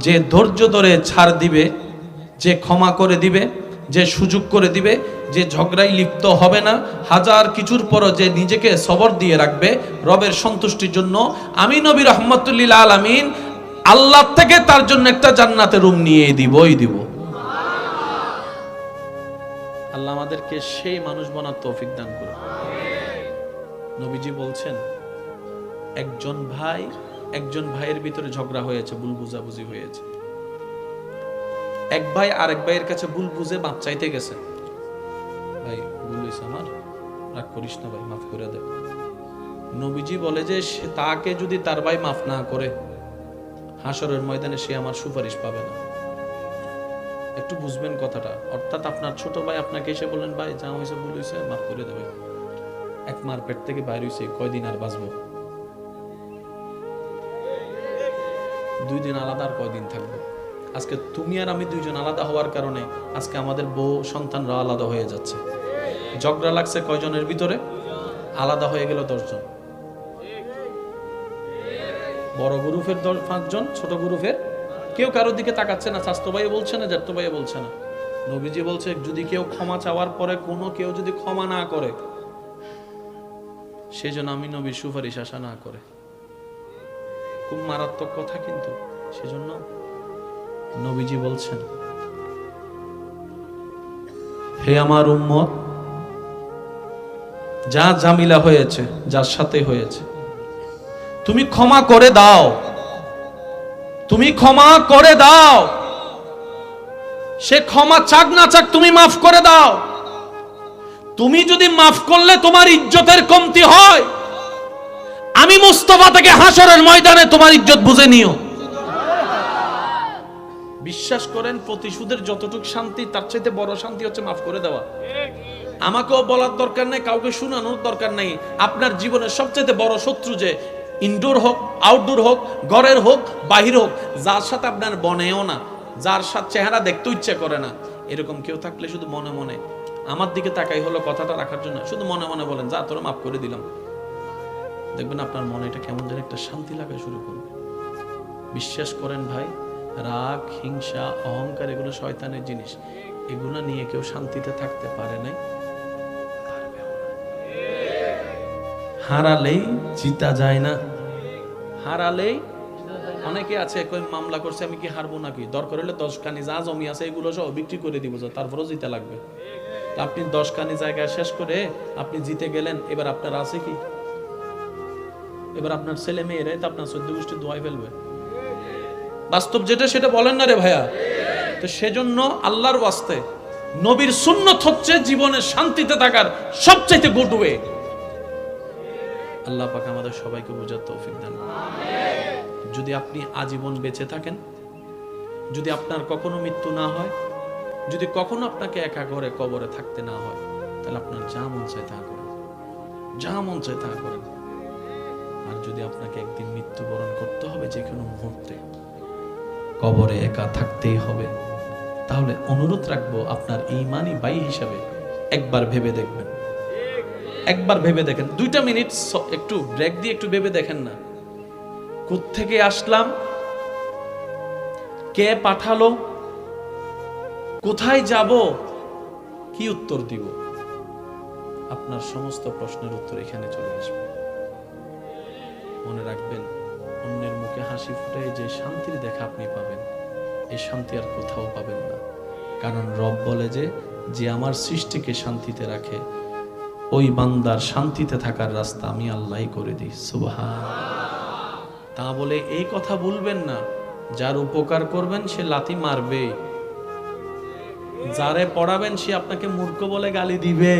যে ধৈর্য ধরে ছাড় দিবে, যে ক্ষমা করে দিবে, যে সুযোগ করে দিবে, যে ঝগড়ায় লিপ্ত হবে না, হাজার কিছুর পরও যে নিজেকে সবর দিয়ে রাখবে রবের সন্তুষ্টির জন্য, আমি নবী রাহমাতুল লিল আলামিন আল্লাহ থেকে তার জন্য একটা জান্নাতের রুম নিয়ে দিবই দিব। আল্লাহ আমাদেরকে সেই মানুষ বানার তৌফিক দান করুন। নবীজি বলছেন, একজন ভাইয়ের ভিতরে ঝগড়া হয়েছে, ভুল বুঝাবুঝি হয়েছে। এক ভাই আরেক ভাইয়ের কাছে ভুল বুঝে মাপ চাইতে গেছে, ভাই ভুল হয়েছে আমার, রাগ করিস না ভাই, মাফ করে দে। নবীজি বলে যে তাকে যদি তার ভাই মাফ না করে, হাসরের ময়দানে সে আমার সুপারিশ পাবে না। একটু বুঝবেন কথাটা। অর্থাৎ আপনার ছোট ভাই আপনাকে এসে বললেন, ভাই যা হয়েছে ভুল হয়েছে, মাফ করে দেবে। এক মার পেট থেকে বাইর হয়েছে, কয়দিন আর বাঁচবো? 2 দিন আলাদা, আর কয়দিন থাকবো? আজকে তুমি আর আমি 2 জন আলাদা হওয়ার কারণে আজকে আমাদের বউ সন্তানরা আলাদা হয়ে যাচ্ছে। ঝগড়া লাগছে কয়জনের ভিতরে? আলাদা হয়ে গেল 10 জন। বড় গ্রুপের 5 জন, ছোট গ্রুপের কেউ কারোর দিকে তাকাচ্ছে না, স্বাস্থ্য ভাই বলছে না, জ্যাঠতো ভাই বলছে না। নবীজি বলছে, যদি কেউ ক্ষমা চাওয়ার পরে কেউ যদি ক্ষমা না করে, সেজন্য আমি নবীর সুপারিশ আশা না করে। খুব মারাত্মক কথা কিন্তু। সেজন্য নবীজি বলছেন, হে আমার উম্মত, যা ঝামেলা হয়েছে, যার সাথে হয়েছে, তুমি ক্ষমা করে দাও, তুমি ক্ষমা করে দাও। সে ক্ষমা চাক না চাক, তুমি মাফ করে দাও। তুমি যদি মাফ করলে তোমার ইজ্জতের কমতি হয়, আমি মুস্তাফা থেকে হাসরের ময়দানে তোমার ইজ্জত বুঝে নিও। বিশ্বাস করেন, প্রতিশোধের যতটুকু শান্তি, তার চাইতে বড় শান্তি হচ্ছে মাফ করে দেওয়া। আমাকেও বলার দরকার নাই, কাউকে শোনানোর দরকার নাই। আপনার জীবনের সবচেয়ে বড় শত্রু, যে ইনডোর হোক, আউটডোর হোক, ঘরের হোক, বাহির হোক, যার সাথে আপনার বনেও না, যার সাথে চেহারা দেখতে ইচ্ছা করে না, এরকম কেউ থাকলে শুধু মনে মনে আমার দিকে তাকাই হলো কথাটা রাখার জন্য, শুধু মনে মনে বলেন, যা তোরা মাফ করে দিলাম। দেখবেন আপনার মনে এটা কেমন যেন একটা শান্তি লাগা শুরু করবে। বিশ্বাস করেন ভাই, রাগ, হিংসা, অহংকার এগুলো শয়তানের জিনিস। এগুলো নিয়ে কেউ শান্তিতে থাকতে পারে নাই, হারালেই জিতা যায় না। হারালেই অনেকে আছে, কই মামলা করছে, আমি কি হারবো নাকি? দরকার হলে 10 কানি যা জমি আছে এগুলো সব বিক্রি করে দিব, তারপরও জিতে লাগবে। আপনি 10 কানি জায়গায় শেষ করে আপনি জিতে গেলেন, এবার আপনার আছে কি? এবার আপনার ছেলে মেয়েরাই তো আপনার 14 গোষ্ঠী দোয়াই ফেলবে। বাস্তব যেটা সেটা বলেন না রে ভাইয়া। তো সেজন্য আল্লাহর ওয়াস্তে নবীর সুন্নত হচ্ছে জীবনে শান্তিতে থাকার সবচাইতে গুড ওয়ে। আল্লাহ পাক আমাদের সবাইকে বুঝার তৌফিক দান করুন। যদি আপনি আজীবন বেঁচে থাকেন, যদি আপনার কখনো মৃত্যু না হয়, যদি কখনো আপনাকে একা ঘরে কবরে থাকতে না হয়, তাহলে আপনার যা মন চায় তা করেন, যা মন চায় তা করেন। আর যদি আপনাকে একদিন মৃত্যুবরণ করতে হবে, যে কোনো মুহূর্তে কবরে একা থাকতেই হবে, তাহলে অনুরোধ রাখবো আপনার ঈমানি ভাই হিসাবে একবার ভেবে দেখবেন, একবার ভেবে দেখেন। 2টা মিনিট একটু ব্রেক দিয়ে একটু ভেবে দেখেন না, কোত্থেকে আসলাম, কে পাঠালো, কোথায় যাব, কি উত্তর দিব? আপনার সমস্ত প্রশ্নের উত্তর এখানে চলে আসবে। মনে রাখবেন, অন্যের মুখে হাসি ফুটায় যে শান্তির দেখা আপনি পাবেন, এই শান্তি আর কোথাও পাবেন না। কারণ রব বলে যে আমার সৃষ্টিকে শান্তিতে রাখে, ওই বান্দার শান্তিতে থাকার রাস্তা আমি আল্লাহই করে দিই। সুবহান। তা বলে এই কথা ভুলবেন না, যার উপকার করবেন সে লাথি মারবে, যারে পড়াবেন সে আপনাকে মূর্খ বলে গালি দিবে,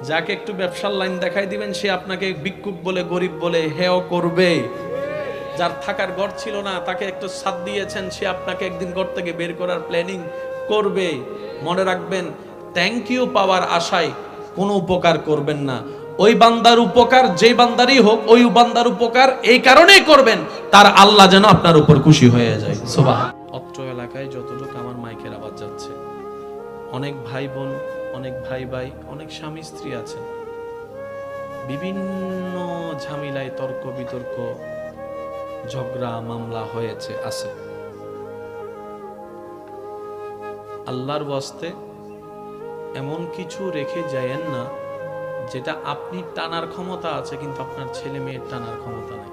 যাকে একটু ব্যবসার লাইন দেখাই দিবেন সে আপনাকে ভিক্ষুক বলে, গরিব বলে হেয় করবে। যার থাকার ঘর ছিল না তাকে একটু ছাদ দিয়েছেন, সে আপনাকে একদিন ঘর থেকে বের করার প্ল্যানিং করবে। মনে রাখবেন, থ্যাংক ইউ পাওয়ার আশায় কোনো উপকার করবেন না। ওই বান্দার উপকার যেই বান্দারই হোক, ওই বান্দার উপকার এই কারণেই করবেন তার আল্লাহ যেন আপনার উপর খুশি হয়ে যায়। সুবহান। অত্র এলাকায় যতটুকু আমার মাইকের আওয়াজ যাচ্ছে, অনেক ভাই বোন, অনেক ভাই ভাই, অনেক স্বামী স্ত্রী আছে, বিভিন্ন ঝামেলায় তর্ক বিতর্ক, ঝগড়া মামলা হয়েছে আছে। আল্লাহর ওয়াস্তে এমন কিছু রেখে যায়েন না যেটা আপনি টানার ক্ষমতা আছে কিন্তু আপনার ছেলে মেয়ের টানার ক্ষমতা নেই।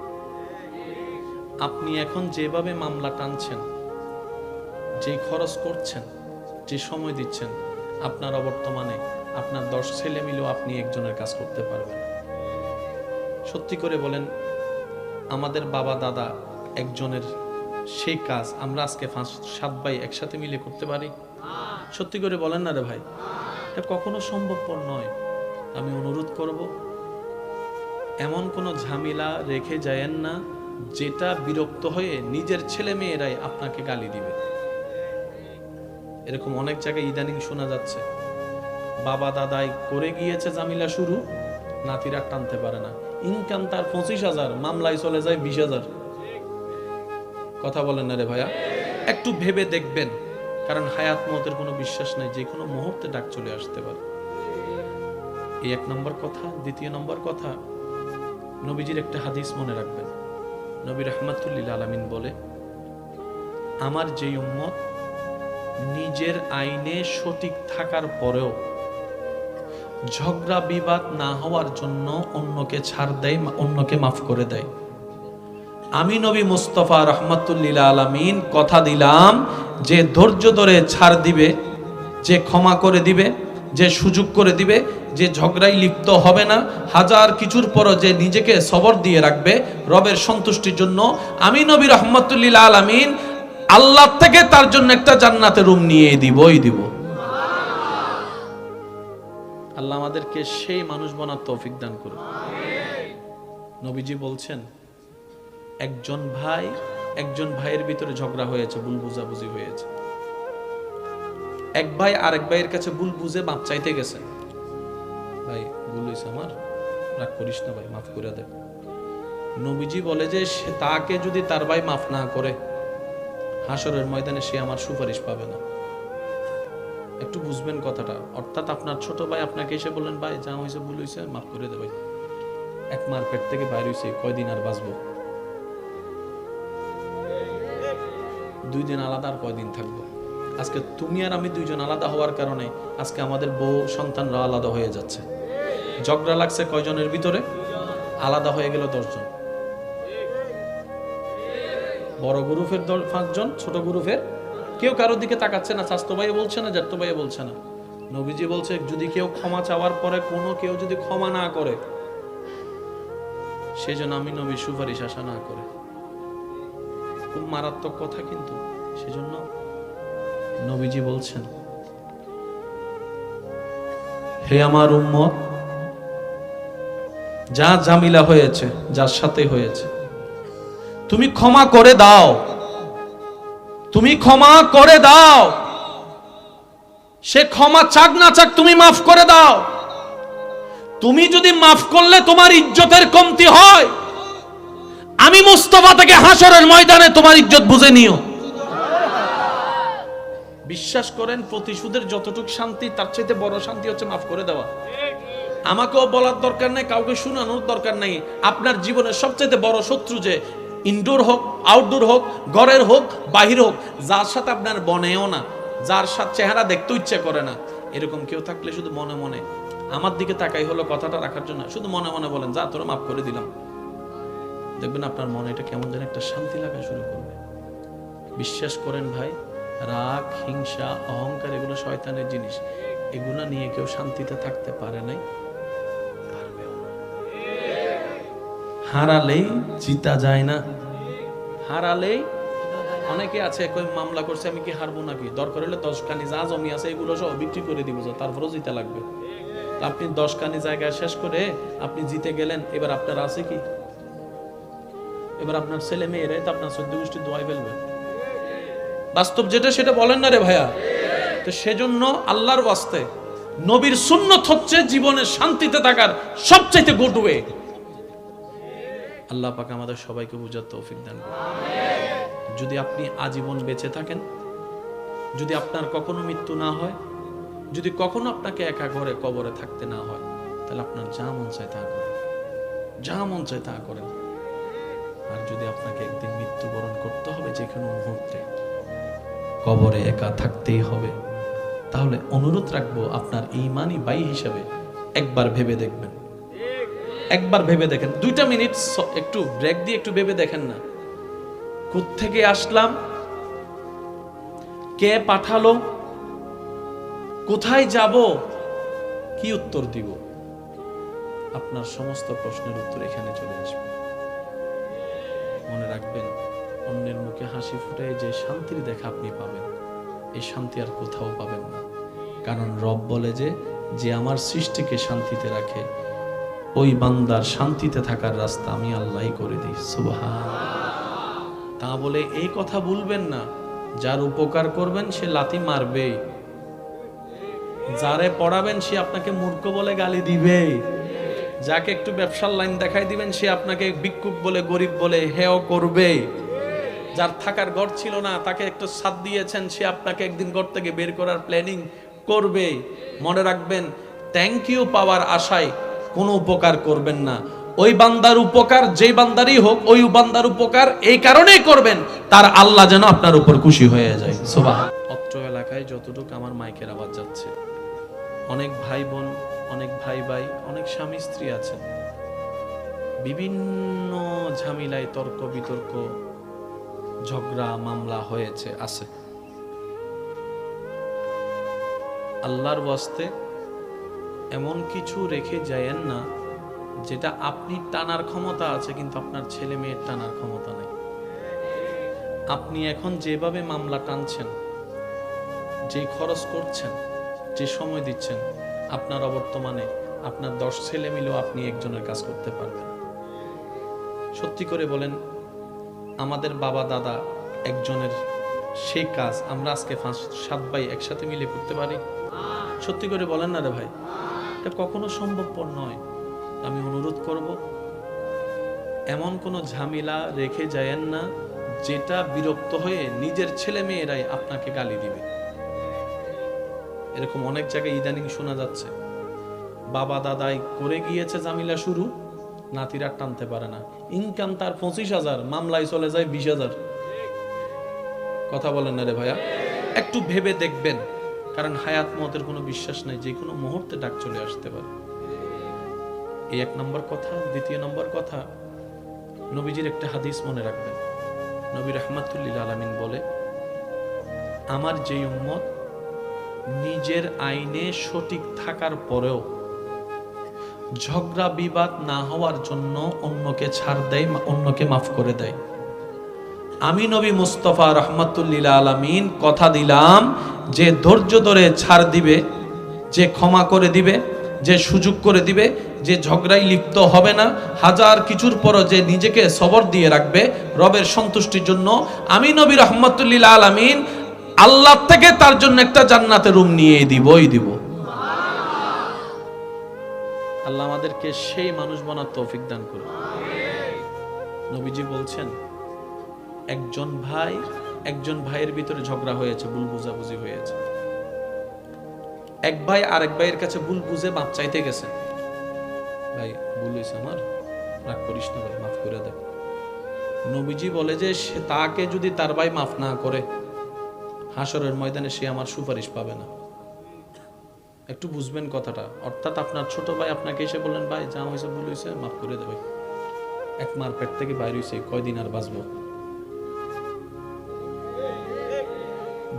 আপনি এখন যেভাবে মামলা টানছেন, যে খরচ করছেন, যে সময় দিচ্ছেন, আপনার অবর্তমানে আপনার 10 ছেলে মিলেও আপনি একজনের কাজ করতে পারবেন। সত্যি করে বলেন, আমাদের বাবা দাদা একজনের সেই কাজ আমরা আজকে 5-7 ভাই একসাথে মিলে করতে পারি? সত্যি করে বলেন না রে ভাই, এটা কখনো সম্ভবপর নয়। আমি অনুরোধ করব, এমন কোনো ঝামেলা রেখে যায়েন না যেটা বিরক্ত হয়ে নিজের ছেলে মেয়েরাই আপনাকে গালি দিবে। এরকম অনেক জায়গায় ইদানিং শোনা যাচ্ছে, বাবা দাদাই করে গিয়েছে ঝামেলা শুরু, নাতিরা টানতে পারে না, ইনকাম তার 25,000, মামলায় চলে যায় 20,000। কথা বলেন না রে ভাইয়া? একটু ভেবে দেখবেন, কারণ হায়াত মতের কোনো বিশ্বাস নাই, যে কোনো মুহূর্তে ডাক চলে আসতে পারে। এই 1 নম্বর কথা। 2 নম্বর কথা, নবীজির একটা হাদিস মনে রাখবেন। নবী রাহমাতুল লিল আলামিন বলে, আমার যেই উম্মত নিজের আইনে সঠিক থাকার পরেও ঝগড়া বিবাদ না হওয়ার জন্য অন্যকে ছাড় দেয়, অন্যকে মাফ করে দেয়, আমি নবী মুস্তাফা রাহমাতুল লিল আলামিন কথা দিলাম যে ধৈর্য ধরে ছাড় দিবে, যে ক্ষমা করে দিবে, যে সুযোগ করে দিবে, যে ঝগড়ায় লিপ্ত হবে না, হাজার কিছুর পরও যে নিজেকে সবর দিয়ে রাখবে রবের সন্তুষ্টির জন্য, আমি নবী রাহমাতুল লিল আলামিন আল্লাহ থেকে তার জন্য একটা জান্নাতের রুম নিয়ে দিবই দিব। আল্লাহ আমাদেরকে সেই মানুষ বানার তৌফিক দান করুন। নবীজি বলছেন, একজন ভাইয়ের ভিতরে ঝগড়া হয়েছে, ভুল বুঝাবুঝি হয়েছে, এক ভাই আরেক ভাইয়ের কাছে ভুল বুঝে মাপ চাইতে গেছে, ভাই ভুল হয়েছে আমার, রাগ করিস না ভাই, মাফ করে দে। নবীজি বলে যে সে তাকে যদি তার ভাই মাফ না করে, হাসরের ময়দানে সে আমার সুপারিশ পাবে না। একটু বুঝবেন কথাটা। অর্থাৎ আপনার ছোট ভাই আপনাকে এসে বললেন, ভাই যা হয়েছে ভুল হয়েছে, মাফ করে দে ভাই, এক মার পেট থেকে বাইরে হয়েছে, কয়দিন আর বাঁচবো, 2 দিন আলাদা, আর কয়দিন থাকবো। আজকে তুমি আর আমি 2 জন আলাদা হওয়ার কারণে আজকে আমাদের বউ সন্তানরা আলাদা হয়ে যাচ্ছে। ঝগড়া লাগছে কয়জনের ভিতরে? আলাদা হয়ে গেল 10 জন। বড় গ্রুপের 5 জন, ছোট গ্রুপের কেউ কারোর দিকে তাকাচ্ছে না, চাচতো ভাই বলছে না, জ্যাঠতো ভাই বলছে না। নবীজি বলছে, যদি কেউ ক্ষমা চাওয়ার পরে কোনো কেউ যদি ক্ষমা না করে, সেজন্য আমি নবীর সুপারিশ আশা না করে। খুব মারাত্মক কথা কিন্তু। সেজন্য নবীজি বলছেন, হে আমার উম্মত, যা ঝামেলা হয়েছে, যার সাথে হয়েছে, তুমি ক্ষমা করে দাও, তুমি ক্ষমা করে দাও। সে ক্ষমা চাক না চাক, তুমি মাফ করে দাও। তুমি যদি মাফ করলে তোমার ইজ্জতের কমতি হয়, আমি মুস্তাফা থেকে হাসরের ময়দানে তোমার ইজ্জত বুঝে নিও। বিশ্বাস করেন, প্রতিশোধের যতটুকু শান্তি, তার চাইতে বড় শান্তি হচ্ছে মাফ করে দেওয়া। আমাকেও বলার দরকার নাই, কাউকে শোনানোর দরকার নাই। আপনার জীবনের সবচেয়ে বড় শত্রু, যে ইনডোর হোক, আউটডোর হোক, ঘরের হোক, বাহির হোক, যার সাথে আপনার বনেও না, যার সাথে চেহারা দেখতে ইচ্ছে করে না, এরকম কেউ থাকলে শুধু মনে মনে আমার দিকে তাকাই হলো কথাটা রাখার জন্য, শুধু মনে মনে বলেন যা তোরা মাফ করে দিলাম, দেখবেন আপনার মনে এটা কেমন যেন একটা শান্তি লাগা শুরু করবে। বিশ্বাস করেন ভাই, রাগ, হিংসা, অহংকার এগুলো শয়তানের জিনিস, এগুলো নিয়ে কেউ শান্তিতে থাকতে পারে নাই, পারবেও না। হারালেই জিতা যায় না, হারালেই অনেকে আছে কই মামলা করছে আমি কি হারবো নাকি, দরকার হলে 10 কানি যা জমি আছে এগুলো সব বিক্রি করে দিব, তারপরেও জিতে লাগবে। আপনি 10 কানি জায়গায় শেষ করে আপনি জিতে গেলেন, এবার আপনার আছে কি? এবার আপনার ছেলে মেয়েরাই তো আপনার 14 গোষ্ঠী দোয়াই ফেলবে। বাস্তব যেটা সেটা বলেন না রে ভাইয়া। তো সেজন্য আল্লাহর ওয়াস্তে নবীর সুন্নত হচ্ছে জীবনে শান্তিতে থাকার সবচাইতে গুড ওয়ে। আল্লাহ পাক আমাদের সবাইকে বুঝার তৌফিক দান করুন। যদি আপনি আজীবন বেঁচে থাকেন, যদি আপনার কখনো মৃত্যু না হয়, যদি কখনো আপনাকে একা ঘরে কবরে থাকতে না হয়, তাহলে আপনার যা মন চায় তা করেন, যা মন চায় তা করেন। আর যদি আপনাকে একদিন মৃত্যুবরণ করতে হবে যে কোনো মুহূর্তে, কবরে একা থাকতেই হবে, তাহলে অনুরোধ রাখবো আপনার ঈমানি ভাই হিসাবে একবার ভেবে দেখবেন, একবার ভেবে দেখেন। 2টা মিনিট একটু ব্রেক দিয়ে একটু ভেবে দেখেন না, কোত্থেকে আসলাম, কে পাঠালো, কোথায় যাব, কি উত্তর দিব? আপনার সমস্ত প্রশ্নের উত্তর এখানে চলে আসবে। মনে রাখবেন, অন্যের মুখে হাসি ফুটে যে শান্তির দেখা আপনি পাবেন, এই শান্তি আর কোথাও পাবেন না। কারণ রব বলে যে আমার সৃষ্টিকে শান্তিতে রাখে, ওই বান্দার শান্তিতে থাকার রাস্তা আমি আল্লাহই করে দিই। সুবহানাল্লাহ। তা বলে এই কথা ভুলবেন না, যার উপকার করবেন সে লাথি মারবে, যারে পড়াবেন সে আপনাকে মূর্খ বলে গালি দিবে, যাকে একটু ব্যবসার লাইন দেখাই দিবেন সে আপনাকে ভিক্ষুক বলে, গরিব বলে হেয় করবে, যার থাকার ঘর ছিল না তাকে একটু ছাদ দিয়েছেন সে আপনাকে একদিন ঘর থেকে বের করার প্ল্যানিং করবে। মনে রাখবেন, থ্যাংক ইউ পাওয়ার আশায় কোনো উপকার করবেন না। ওই বান্দার উপকার যেই বান্দারই হোক, ওই বান্দার উপকার এই কারণেই করবেন তার আল্লাহ যেন আপনার উপর খুশি হয়ে যায়। সুবহান। অত্র এলাকায় যতটুকু আমার মাইকের আওয়াজ যাচ্ছে, অনেক ভাই বোন, অনেক ভাই ভাই, অনেক স্বামী স্ত্রী আছেন, বিভিন্ন ঝামেলায় তর্ক বিতর্ক, ঝগড়া মামলা হয়েছে আছে। আল্লাহর ওয়াস্তে এমন কিছু রেখে যায়েন না যেটা আপনি টানার ক্ষমতা আছে কিন্তু আপনার ছেলে মেয়ের টানার ক্ষমতা নেই। আপনি এখন যেভাবে মামলা টানছেন, যে খরচ করছেন, যে সময় দিচ্ছেন, আপনার অবর্তমানে আপনার 10 ছেলে মিলেও আপনি একজনের কাজ করতে পারবেন। সত্যি করে বলেন, আমাদের বাবা দাদা একজনের সেই কাজ আমরা আজকে 5-7 ভাই একসাথে মিলে করতে পারি? সত্যি করে বলেন না রে ভাই, এটা কখনো সম্ভবপর নয়। আমি অনুরোধ করব, এমন কোনো ঝামেলা রেখে যায়েন না যেটা বিরক্ত হয়ে নিজের ছেলে মেয়েরাই আপনাকে গালি দিবে। এরকম অনেক জায়গায় ইদানিং শোনা যাচ্ছে, বাবা দাদাই করে গিয়েছে ঝামেলা শুরু, নাতিরা টানতে পারে না, ইনকাম তার 25,000, মামলায় চলে যায় 20,000। কথা বলেন না রে ভাইয়া, একটু ভেবে দেখবেন, কারণ হায়াত মতের কোনো বিশ্বাস নাই, যে কোনো মুহূর্তে ডাক চলে আসতে পারে। এই 1 নম্বর কথা। 2 নম্বর কথা, নবীজির একটা হাদিস মনে রাখবেন। নবী রাহমাতুল লিল আলামিন বলে, আমার যে উম্মত নিজের আইনে সঠিক থাকার পরেও ঝগড়া বিবাদ না হওয়ার জন্য অন্যকে ছাড় দেয়, অন্যকে মাফ করে দেয়, আমি নবী মুস্তাফা রাহমাতুল লিল আলামিন কথা দিলাম যে ধৈর্য ধরে ছাড় দিবে, যে ক্ষমা করে দিবে, যে সুযোগ করে দিবে, যে ঝগড়ায় লিপ্ত হবে না, হাজার কিছুর পরও যে নিজেকে সবর দিয়ে রাখবে রবের সন্তুষ্টির জন্য, আমি নবী রাহমাতুল লিল আলামিন আল্লাহ থেকে তার জন্য একটা জান্নাতের রুম নিয়ে দিবই দিব। আল্লাহ আমাদেরকে সেই মানুষ বানার তৌফিক দান করুন। নবীজি বলছেন, একজন ভাইয়ের ভিতরে ঝগড়া হয়েছে, ভুল বুঝাবুঝি হয়েছে, এক ভাই আরেক ভাইয়ের কাছে ভুল বুঝে মাপ চাইতে গেছে, ভাই ভুল হয়েছে আমার, রাগ করিস না ভাই, মাফ করে দে। নবীজি বলে যে সে তাকে যদি তার ভাই মাফ না করে, হাসরের ময়দানে সে আমার সুপারিশ পাবে না। একটু বুঝবেন কথাটা। অর্থাৎ আপনার ছোট ভাই আপনাকে এসে বললেন, ভাই যা হয়েছে ভুল হয়েছে, মাফ করে দেবে। এক মার পেট থেকে বাইর হয়েছে, কয়দিন আর বাঁচবো?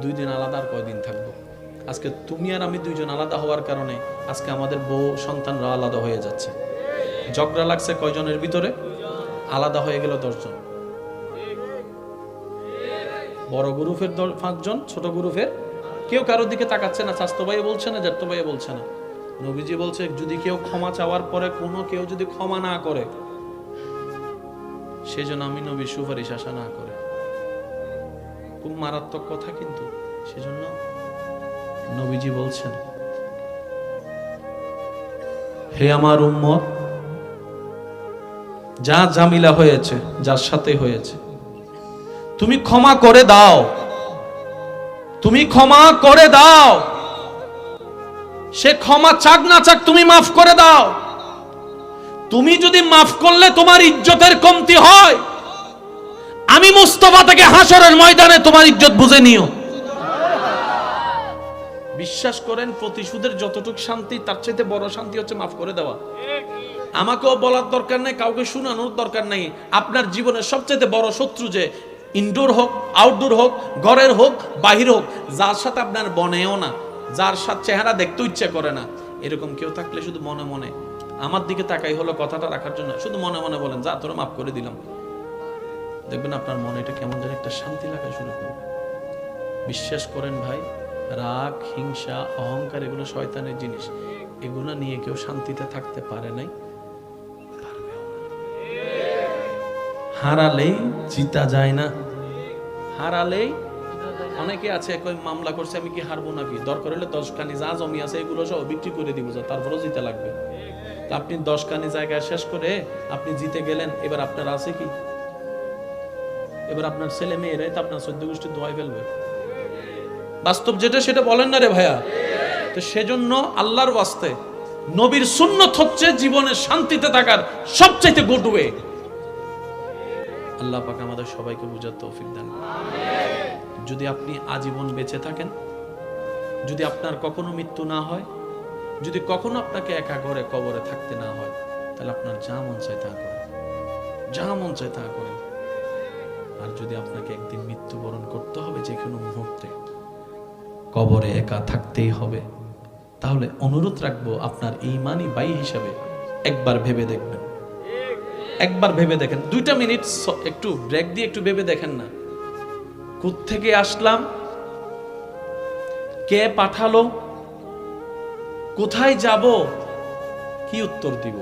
2 দিন আলাদা, আর কয়দিন থাকবো? আজকে তুমি আর আমি 2 জন আলাদা হওয়ার কারণে আজকে আমাদের বউ সন্তানরা আলাদা হয়ে যাচ্ছে। ঝগড়া লাগছে কয়জনের ভিতরে? আলাদা হয়ে গেল 10 জন। বড় গ্রুপের 5 জন, ছোট গ্রুপের কেউ কারোর দিকে তাকাচ্ছে না। চাস্তো ভাই বলছে না, জ্যাঠতো ভাই বলছে না। নবীজি বলছে, যদি কেউ ক্ষমা চাওয়ার পরে কোনো কেউ যদি ক্ষমা না করে, সেজন্য আমি নবীর সুপারিশ আশা না করে। খুব মারাত্মক কথা কিন্তু। সেজন্য নবীজি বলছেন, হে আমার উম্মত, যা ঝামেলা হয়েছে, যার সাথে হয়েছে, তুমি ক্ষমা করে দাও। তুমি ক্ষমা করে দাও। সে ক্ষমা চাক না চাক, তুমি মাফ করে দাও। তুমি যদি মাফ করলে তোমার ইজ্জতের কমতি হয়, আমি মুস্তাফা থেকে হাসরের ময়দানে তোমার ইজ্জত বুঝে নিও। বিশ্বাস করেন, প্রতিশোধের যতটুকু শান্তি, তার চাইতে বড় শান্তি হচ্ছে মাফ করে দেওয়া। আমাকেও বলার দরকার নাই, কাউকে শোনানোর দরকার নাই। আপনার জীবনের সবচেয়ে বড় শত্রু, যে ইনডোর হোক, আউটডোর হোক, ঘরের হোক, বাহির হোক, যার সাথে আপনার বনেও না, যার সাথে চেহারা দেখতে ইচ্ছা করে না, এরকম কেউ থাকলে শুধু মনে মনে আমার দিকে তাকাই হলো কথাটা রাখার জন্য, শুধু মনে মনে বলেন, যা তোরা মাফ করে দিলাম। দেখবেন আপনার মনে এটা কেমন যেন একটা শান্তি লাগা শুরু করবে। বিশ্বাস করেন ভাই, রাগ, হিংসা, অহংকার এগুলো শয়তানের জিনিস। এগুলো নিয়ে কেউ শান্তিতে থাকতে পারে নাই, হারালেই জিতা যায় না। হারালেই অনেকে আছে, কই মামলা করছে, আমি কি হারবো নাকি? দরকার হলে 10 কানি যা জমি আছে এগুলো সব বিক্রি করে দিব, তারপরেও জিতে লাগবে। আপনি 10 কানি জায়গায় শেষ করে আপনি জিতে গেলেন, এবার আপনার আছে কি? এবার আপনার ছেলে মেয়েরাই তো আপনার 14 গোষ্ঠী দোয়াই ফেলবে। বাস্তব যেটা সেটা বলেন না রে ভাইয়া। তো সেজন্য আল্লাহর ওয়াস্তে নবীর সুন্নত হচ্ছে জীবনে শান্তিতে থাকার সবচাইতে গুড ওয়ে। আল্লাহ পাক আমাদের সবাইকে বুঝার তৌফিক দান। যদি আপনি আজীবন বেঁচে থাকেন, যদি আপনার কখনো মৃত্যু না হয়, যদি কখনো আপনাকে একা ঘরে কবরে থাকতে না হয়, তাহলে আপনার যা মন চায় তা করেন, যা মন চায় তা করেন। আর যদি আপনাকে একদিন মৃত্যুবরণ করতে হবে, যে কোনো মুহূর্তে কবরে একা থাকতেই হবে, তাহলে অনুরোধ রাখবো, আপনার ঈমানি ভাই হিসাবে একবার ভেবে দেখবেন। একবার ভেবে দেখেন, 2টা মিনিট একটু ব্রেক দিয়ে একটু ভেবে দেখেন না, কোত্থেকে আসলাম, কে পাঠালো, কোথায় যাব, কি উত্তর দিব?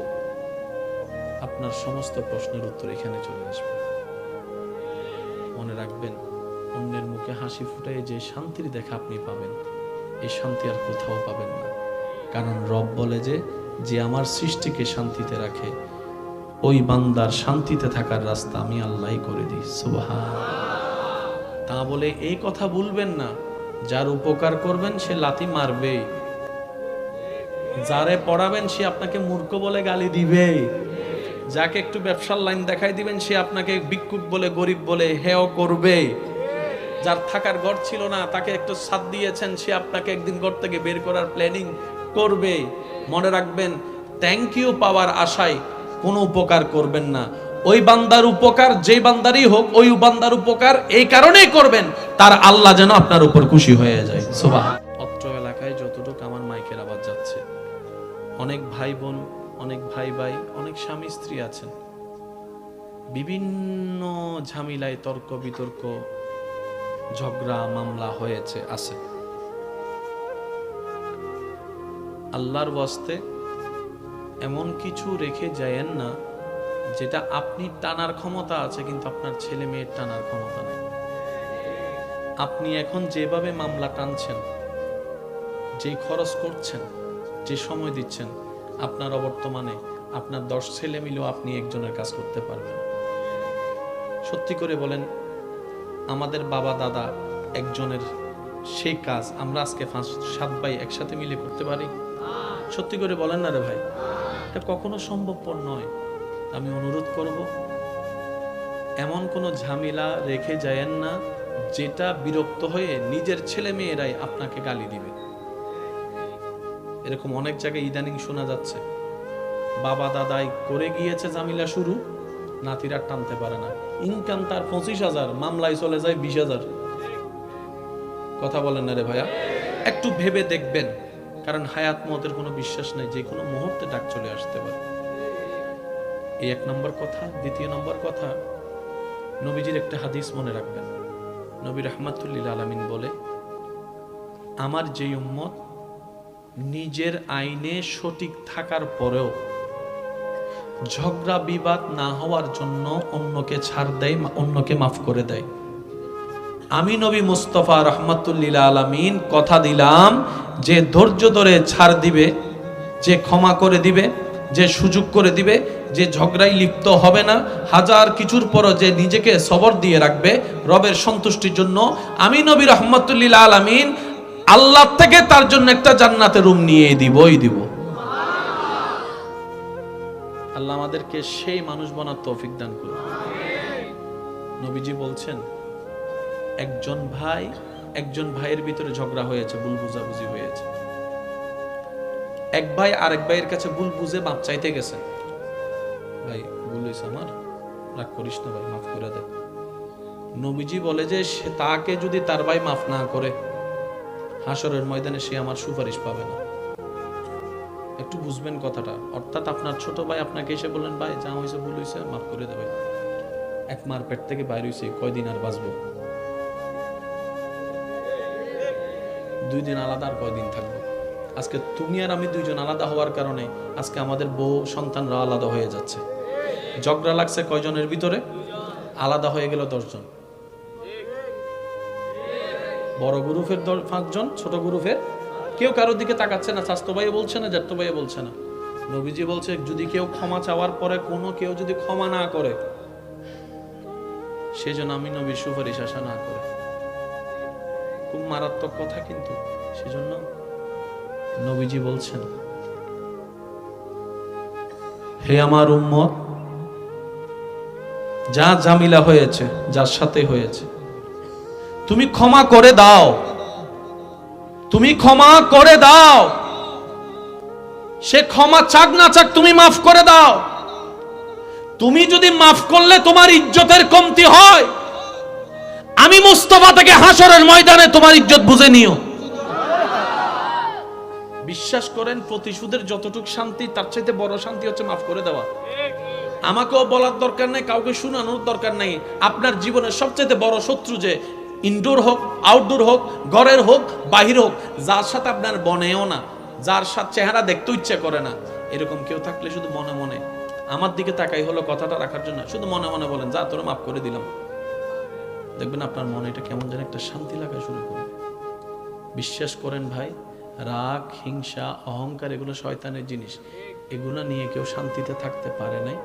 আপনার সমস্ত প্রশ্নের উত্তর এখানে চলে আসবে। মনে রাখবেন, অন্যের মুখে হাসি ফুটাই যে শান্তির দেখা আপনি পাবেন, এই শান্তি আর কোথাও পাবেন না। কারণ রব বলে যে আমার সৃষ্টিকে শান্তিতে রাখে, ওই বান্দার শান্তিতে থাকার রাস্তা আমি আল্লাহই করে দিই। সুবহান। তা বলে এই কথা ভুলবেন না, যার উপকার করবেন সে লাথি মারবে, যারে পড়াবেন সে আপনাকে মূর্খ বলে গালি দিবে, যাকে একটু ব্যবসার লাইন দেখাই দিবেন সে আপনাকে ভিক্ষুক বলে, গরিব বলে হেয় করবে। যার থাকার ঘর ছিল না, তাকে একটু ছাদ দিয়েছেন, সে আপনাকে একদিন ঘর থেকে বের করার প্ল্যানিং করবে। মনে রাখবেন, থ্যাংক ইউ পাওয়ার আশায় কোনো উপকার করবেন না। ওই বান্দার উপকার যেই বান্দারই হোক, ওই বান্দার উপকার এই কারণেই করবেন, তার আল্লাহ যেন আপনার উপর খুশি হয়ে যায়। সুবহান। অত্র এলাকায় যতটুকু আমার মাইকের আওয়াজ যাচ্ছে, অনেক ভাই বোন, অনেক ভাই, অনেক স্বামী স্ত্রী আছেন, বিভিন্ন ঝামেলায় তর্ক বিতর্ক, ঝগড়া মামলা হয়েছে আছে। আল্লাহর ওয়াস্তে এমন কিছু রেখে যায়েন না যেটা আপনি টানার ক্ষমতা আছে কিন্তু আপনার ছেলে মেয়ের টানার ক্ষমতা নেই। আপনি এখন যেভাবে মামলা টানছেন, যে খরচ করছেন, যে সময় দিচ্ছেন, আপনার অবর্তমানে আপনার 10 ছেলে মিলেও আপনি একজনের কাজ করতে পারবেন। সত্যি করে বলেন, আমাদের বাবা দাদা একজনের সেই কাজ আমরা আজকে 5-7 ভাই একসাথে মিলে করতে পারি? সত্যি করে বলেন না রে ভাই, এটা কখনো সম্ভবপর নয়। আমি অনুরোধ করব, এমন কোনো ঝামেলা রেখে যায়েন না যেটা বিরক্ত হয়ে নিজের ছেলে মেয়েরাই আপনাকে গালি দিবে। এরকম অনেক জায়গায় ইদানিং শোনা যাচ্ছে, বাবা দাদাই করে গিয়েছে জামিলা শুরু, নাতিরা টানতে পারে না, ইনকাম তার 25,000, মামলায় চলে যায় 20,000। কথা বলেন না রে ভাইয়া? একটু ভেবে দেখবেন, কারণ হায়াত মতের কোনো বিশ্বাস নেই, যে কোনো মুহূর্তে ডাক চলে আসতে পারে। এই 1 নম্বর কথা। 2 নম্বর কথা, নবীজির একটা হাদিস মনে রাখবেন। নবী রাহমাতুল্লিল আলামিন বলে, আমার যে উম্মত নিজের আইনে সঠিক থাকার পরেও ঝগড়া বিবাদ না হওয়ার জন্য অন্যকে ছাড় দেয়, অন্যকে মাফ করে দেয়, আমি নবী মুস্তাফা রাহমাতুল্লিল আলামিন কথা দিলাম যে ধৈর্য ধরে ছাড় দিবে, যে ক্ষমা করে দিবে, যে সুযোগ করে দিবে, যে ঝগড়ায় লিপ্ত হবে না, হাজার কিছুর পরও যে নিজেকে সবর দিয়ে রাখবে রবের সন্তুষ্টির জন্য, আমি নবী রাহমাতুল্লিল আলামিন আল্লাহ থেকে তার জন্য একটা জান্নাতের রুম নিয়ে দিবই দিব। আল্লাহ আমাদেরকে সেই মানুষ বানার তৌফিক দান করুন। নবীজি বলছেন, একজন ভাইয়ের ভিতরে ঝগড়া হয়েছে, ভুল বুঝাবুঝি হয়েছে। এক ভাই আরেক ভাইয়ের কাছে ভুল বুঝে মাপ চাইতে গেছে, ভাই ভুল হয়েছে আমার, রাগ করিস না ভাই, মাফ করে দে। নবীজি বলে যে সে তাকে যদি তার ভাই মাফ না করে, হাসরের ময়দানে সে আমার সুপারিশ পাবে না। একটু বুঝবেন কথাটা। অর্থাৎ আপনার ছোট ভাই আপনাকে এসে বললেন, ভাই যা হয়েছে ভুল হয়েছে, মাফ করে দেবে। এক মার পেট থেকে বাইরে হয়েছে, কয়দিন আর বাঁচবো? 2 দিন আলাদা, আর কয়দিন থাকবো? আজকে তুমি আর আমি 2 জন আলাদা হওয়ার কারণে আজকে আমাদের বউ সন্তানরা আলাদা হয়ে যাচ্ছে। ঝগড়া লাগছে কয়জনের ভিতরে? আলাদা হয়ে গেল 10 জন। বড় গ্রুপের 5 জন, ছোট গ্রুপের কেউ কারোর দিকে তাকাচ্ছে না, চাচতো ভাই বলছে না, জ্যাঠতো ভাই বলছে না। নবীজি বলছে, যদি কেউ ক্ষমা চাওয়ার পরে কেউ যদি ক্ষমা না করে, সেজন্য আমি নবীর সুপারিশ আশা না করে। খুব মারাত্মক কথা কিন্তু। সেজন্য নবীজি বলছেন, হে আমার উম্মত, যা জামিলা হয়েছে, যার সাথে হয়েছে, তুমি ক্ষমা করে দাও, তুমি ক্ষমা করে দাও। সে ক্ষমা চাক না চাক, তুমি মাফ করে দাও। তুমি যদি মাফ করলে তোমার ইজ্জতের কমতি হয়, আমি মুস্তাফা থেকে হাসরের ময়দানে তোমার ইজ্জত বুঝে নিও। বিশ্বাস করেন, প্রতিশোধের যতটুকু শান্তি, তার চাইতে বড় শান্তি হচ্ছে মাফ করে দেওয়া। আমাকেও বলার দরকার নাই, কাউকে শোনানোর দরকার নাই। আপনার জীবনের সবচেয়ে বড় শত্রু, যে ইনডোর হোক, আউটডোর হোক, ঘরের হোক, বাহির হোক, যার সাথে আপনার বনেও না, যার সাথে চেহারা দেখতে ইচ্ছা করে না, এরকম কেউ থাকলে শুধু মনে মনে আমার দিকে তাকাই হলো কথাটা রাখার জন্য, শুধু মনে মনে বলেন, যা তোরা মাফ করে দিলাম। দেখবেন আপনার মনে এটা কেমন যেন একটা শান্তি লাগা শুরু করবে। বিশ্বাস করেন ভাই, রাগ, হিংসা, অহংকার এগুলো শয়তানের জিনিস। এগুলো নিয়ে কেউ শান্তিতে থাকতে পারে নাই,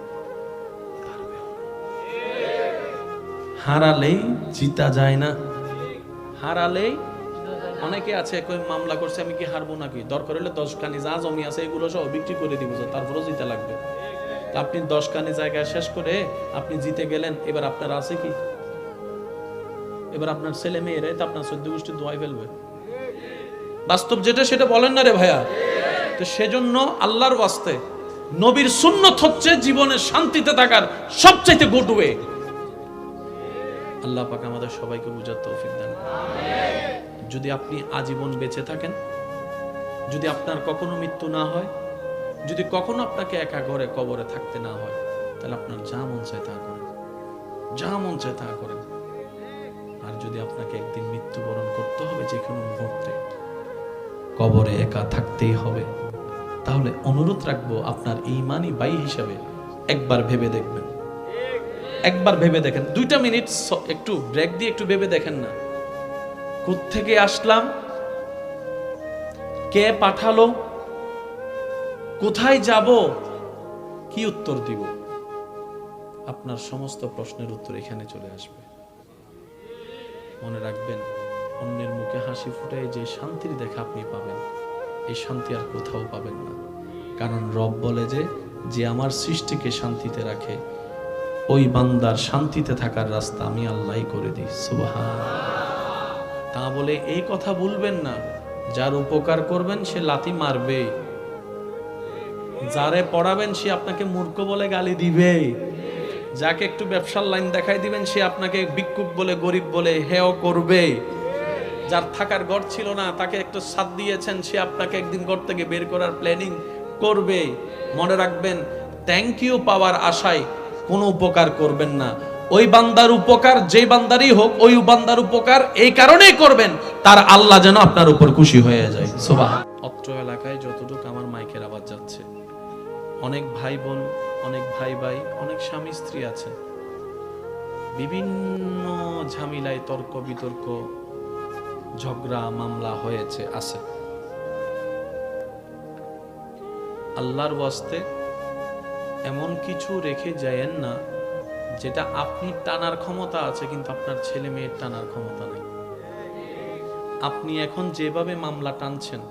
হারালেই জিতা যায় না। হারালেই অনেকে আছে কই মামলা করছে, আমি কি হারবো নাকি? দরকার হলে 10 কানি যা জমি আছে এগুলো সব বিক্রি করে দিব, তারপরও জিতে লাগবে। আপনি 10 কানি জায়গায় শেষ করে আপনি জিতে গেলেন, এবার আপনার আছে কি? এবার আপনার ছেলে মেয়েরাই তো আপনার 14 গোষ্ঠী দোয়াই ফেলবে। বাস্তব যেটা সেটা বলেন না রে ভাইয়া। তো সেজন্য আল্লাহর ওয়াস্তে নবীর সুন্নত হচ্ছে জীবনে শান্তিতে থাকার সবচাইতে গুড ওয়ে। আল্লাহ পাক আমাদের সবাইকে বুঝার তৌফিক দান করুন। যদি আপনি আজীবন বেঁচে থাকেন, যদি আপনার কখনো মৃত্যু না হয়, যদি কখনো আপনাকে একা ঘরে কবরে থাকতে না হয়, তাহলে আপনার যা মন চায় তা করেন, যা মন চায় তা করেন। আর যদি আপনাকে একদিন মৃত্যুবরণ করতে হবে, যে কোনো মুহূর্তে কবরে একা থাকতেই হবে, তাহলে অনুরোধ রাখবো আপনার ঈমানি ভাই হিসাবে একবার ভেবে দেখবেন, একবার ভেবে দেখেন। 2টা মিনিট একটু ব্রেক দিয়ে একটু ভেবে দেখেন না, কোত্থেকে আসলাম, কে পাঠালো, কোথায় যাব, কি উত্তর দিব? আপনার সমস্ত প্রশ্নের উত্তর এখানে চলে আসবে। মনে রাখবেন, অন্যের মুখে হাসি ফুটায় যে শান্তির দেখা আপনি পাবেন, এই শান্তি আর কোথাও পাবেন না। কারণ রব বলে যে আমার সৃষ্টিকে শান্তিতে রাখে, ওই বান্দার শান্তিতে থাকার রাস্তা আমি আল্লাহই করে দিই। সুবহান। তা বলে এই কথা বলবেন না, যার উপকার করবেন সে লাথি মারবে, যারে পড়াবেন সে আপনাকে মূর্খ বলে গালি দিবে, যাকে একটু ব্যবসার লাইন দেখাই দিবেন সে আপনাকে ভিক্ষুক বলে গরিব বলে হেয় করবে, যার থাকার ঘর ছিল না তাকে একটু সাথ দিয়েছেন সে আপনাকে একদিন ঘর থেকে বের করার প্ল্যানিং করবে। মনে রাখবেন, থ্যাংক ইউ পাওয়ার আশায় কোনো উপকার করবেন না। ওই বান্দার উপকার যেই বান্দারই হোক, ওই বান্দার উপকার এই কারণেই করবেন তার আল্লাহ যেন আপনার উপর খুশি হয়ে যায়। সুবহান। অত্র এলাকায় যতটুকু আমার মাইকের আওয়াজ যাচ্ছে, অনেক ভাই বোন, অনেক ভাই ভাই, অনেক স্বামী স্ত্রী আছে, বিভিন্ন ঝামেলায় তর্ক বিতর্ক ঝগড়া মামলা হয়েছে আছে। আল্লাহর ওয়াস্তে এমন কিছু রেখে যায়েন না যেটা আপনি টানার ক্ষমতা আছে কিন্তু আপনার ছেলে মেয়ের টানার ক্ষমতা নেই। আপনি এখন যেভাবে মামলা টানছেন,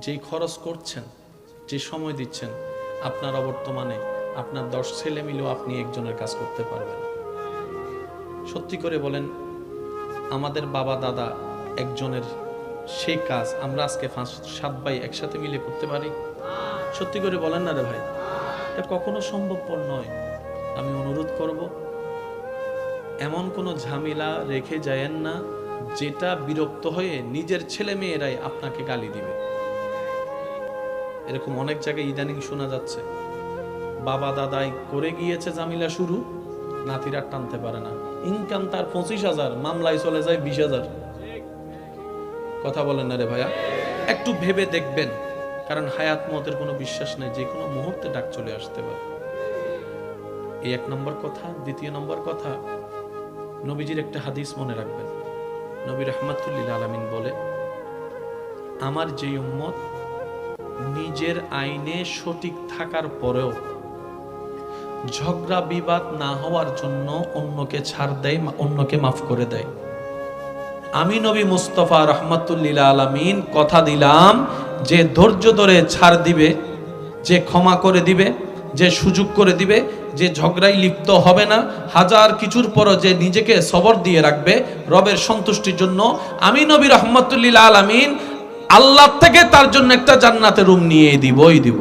যে খরচ করছেন, যে সময় দিচ্ছেন, আপনার অবর্তমানে আপনার 10 ছেলে মিলেও আপনি একজনের কাজ করতে পারবেন। সত্যি করে বলেন, আমাদের বাবা দাদা একজনের সেই কাজ আমরা আজকে 5-7 ভাই একসাথে মিলে করতে পারি? সত্যি করে বলেন না রে ভাই, এটা কখনো সম্ভবপর নয়। আমি অনুরোধ করব, এমন কোনো ঝামেলা রেখে যায়েন না যেটা বিরক্ত হয়ে নিজের ছেলে মেয়েরাই আপনাকে গালি দিবে। এরকম অনেক জায়গায় ইদানিং শোনা যাচ্ছে, বাবা দাদাই করে গিয়েছে ঝামেলা শুরু, নাতিরা টানতে পারে না, ইনকাম তার 25,000, মামলায় চলে যায় 20,000। কথা বলেন না রে ভাইয়া, একটু ভেবে দেখবেন, কারণ হায়াত মতের কোনো বিশ্বাস নেই, যে কোনো মুহূর্তে ডাক চলে আসতে পারে। এই 1 নম্বর কথা। 2 নম্বর কথা, নবীজির একটা হাদিস মনে রাখবেন। নবী রাহমাতুল লিল আলামিন বলে, আমার যে উম্মত নিজের আইনে সঠিক থাকার পরেও ঝগড়া বিবাদ না হওয়ার জন্য অন্যকে ছাড় দেয়, অন্যকে মাফ করে দেয়, আমি নবী মুস্তাফা রাহমাতুল লিল আলামিন কথা দিলাম যে ধৈর্য ধরে ছাড় দিবে, যে ক্ষমা করে দিবে, যে সুযোগ করে দিবে, যে ঝগড়ায় লিপ্ত হবে না, হাজার কিছুর পরও যে নিজেকে সবর দিয়ে রাখবে রবের সন্তুষ্টির জন্য, আমি নবী রাহমাতুল লিল আলামিন আল্লাহ থেকে তার জন্য একটা জান্নাতের রুম নিয়ে দিবই দিব।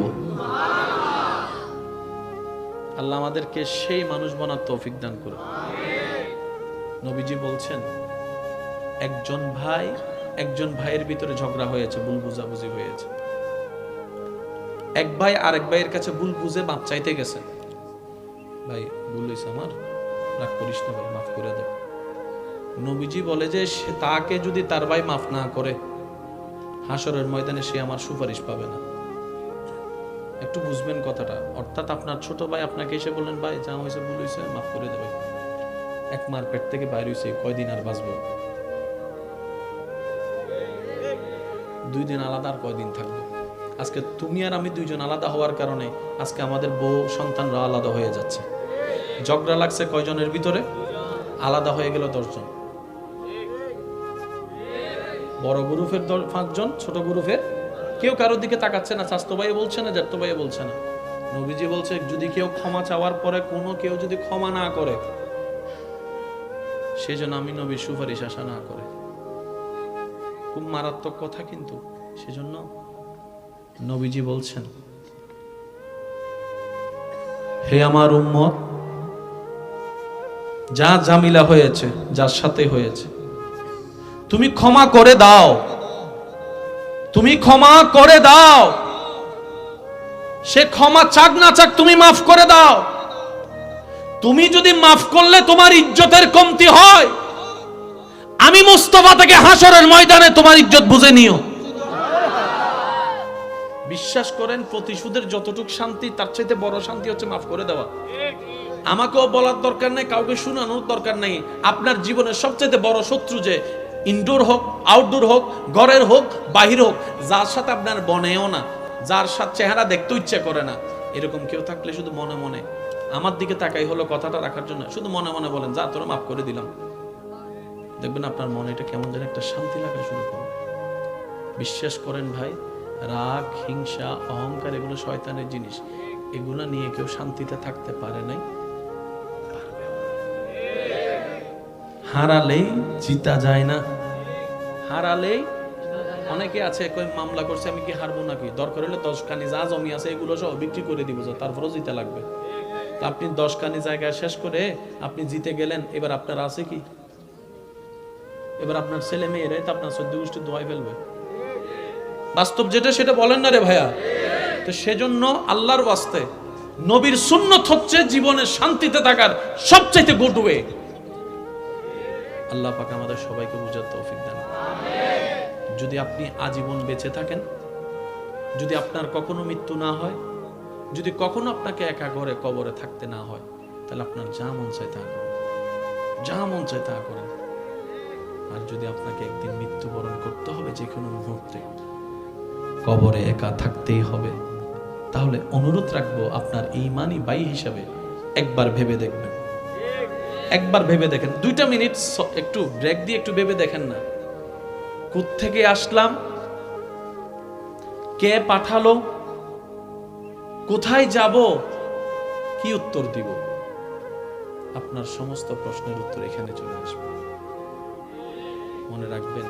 আল্লাহ আমাদেরকে সেই মানুষ বানার তৌফিক দান করুন। নবীজি বলছেন, একজন ভাইয়ের ভিতরে ঝগড়া হয়েছে, ভুল বুঝাবুঝি হয়েছে, এক ভাই আরেক ভাইয়ের কাছে ভুল বুঝে মাপ চাইতে গেছে, ভাই ভুল হয়েছে আমার, রাগ করিস না ভাই, মাফ করে দে। নবীজি বলে যে সে তাকে যদি তার ভাই মাফ না করে, হাসরের ময়দানে সে আমার সুপারিশ পাবে না। একটু বুঝবেন কথাটা। অর্থাৎ আপনার ছোট ভাই আপনাকে এসে বললেন, ভাই যা হয়েছে ভুল হয়েছে, মাফ করে দেবে, এক মার পেট থেকে বাইরে হয়েছে, কয়দিন আর বাঁচবো, 2 দিন আলাদা, আর কয়দিন থাকবো। আজকে তুমি আর আমি 2 জন আলাদা হওয়ার কারণে আজকে আমাদের বউ সন্তানরা আলাদা হয়ে যাচ্ছে। ঝগড়া লাগছে কয়জনের ভিতরে? আলাদা হয়ে গেল 10 জন। বড় গ্রুপের 5 জন, ছোট গ্রুপের কেউ কারোর দিকে তাকাচ্ছে না, চাচতো ভাই বলছে না, জ্যাঠতো ভাই বলছে না। নবীজি বলছে, যদি কেউ ক্ষমা চাওয়ার পরে কোনো কেউ যদি ক্ষমা না করে, সেজন্য আমি নবীর সুপারিশ আশা না করে। খুব মারাত্মক কথা কিন্তু। সেজন্য নবীজি বলছেন, হে আমার উম্মত, যা ঝামেলা হয়েছে, যার সাথে হয়েছে, তুমি ক্ষমা করে দাও, তুমি ক্ষমা করে দাও। সে ক্ষমা চাক না চাক তুমি মাফ করে দাও। তুমি যদি মাফ করলে তোমার ইজ্জতের কমতি হয়, আমি মুস্তাফা থেকে হাসরের ময়দানে তোমার ইজ্জত বুঝে নিও। বিশ্বাস করেন, প্রতিশোধের যতটুকু শান্তি, তার চাইতে বড় শান্তি হচ্ছে মাফ করে দেওয়া। আমাকেও বলার দরকার নেই, কাউকে শোনানোর দরকার নেই। আপনার জীবনের সবচেয়ে বড় শত্রু, যে ইনডোর হোক, আউটডোর হোক, ঘরের হোক, বাহির হোক, যার সাথে আপনার বনেও না, যার সাথে চেহারা দেখতে ইচ্ছে করে না, এরকম কেউ থাকলে শুধু মনে মনে আমার দিকে তাকাই হলো কথাটা রাখার জন্য, শুধু মনে মনে বলেন, যা তোরা মাফ করে দিলাম। দেখবেন আপনার মনে এটা কেমন যেন একটা শান্তি লাগা শুরু করবে। বিশ্বাস করেন ভাই, রাগ, হিংসা, অহংকার এগুলো শয়তানের জিনিস। এগুলো নিয়ে কেউ শান্তিতে থাকতে পারে নাই, হারালেই জিতা যায় না। হারালেই অনেকে আছে কই মামলা করছে আমি কি হারবো নাকি, দরকার হলে 10 খানি যা জমি আছে এগুলো সব বিক্রি করে দিব, তারপরও জিতে লাগবে। তা আপনি 10 খানি জায়গায় শেষ করে আপনি জিতে গেলেন, এবার আপনার আছে কি? এবার আপনার ছেলে মেয়েরাই তো আপনার 14 গোষ্ঠী দোয়াই ফেলবে। বাস্তব যেটা সেটা বলেন না রে ভাইয়া। তো সেজন্য আল্লাহর ওয়াস্তে নবীর সুন্নত হচ্ছে জীবনে শান্তিতে থাকার সবচাইতে গুড ওয়ে। আল্লাহ পাক আমাদের সবাইকে বুঝার তৌফিক দান। যদি আপনি আজীবন বেঁচে থাকেন, যদি আপনার কখনো মৃত্যু না হয়, যদি কখনো আপনাকে একা ঘরে কবরে থাকতে না হয়, তাহলে আপনার যা মন চায় তা করেন, যা মন চায় তা করেন। আর যদি আপনাকে একদিন মৃত্যুবরণ করতে হবে যে কোনো মুহূর্তে, কবরে একা থাকতেই হবে, তাহলে অনুরোধ রাখবো আপনার ঈমানি ভাই হিসাবে একবার ভেবে দেখবেন, একবার ভেবে দেখেন। 2টা মিনিট একটু ব্রেক দিয়ে একটু ভেবে দেখেন না, কোত্থেকে আসলাম, কে পাঠালো, কোথায় যাব, কি উত্তর দিব। আপনার সমস্ত প্রশ্নের উত্তর এখানে চলে আসবে। মনে রাখবেন,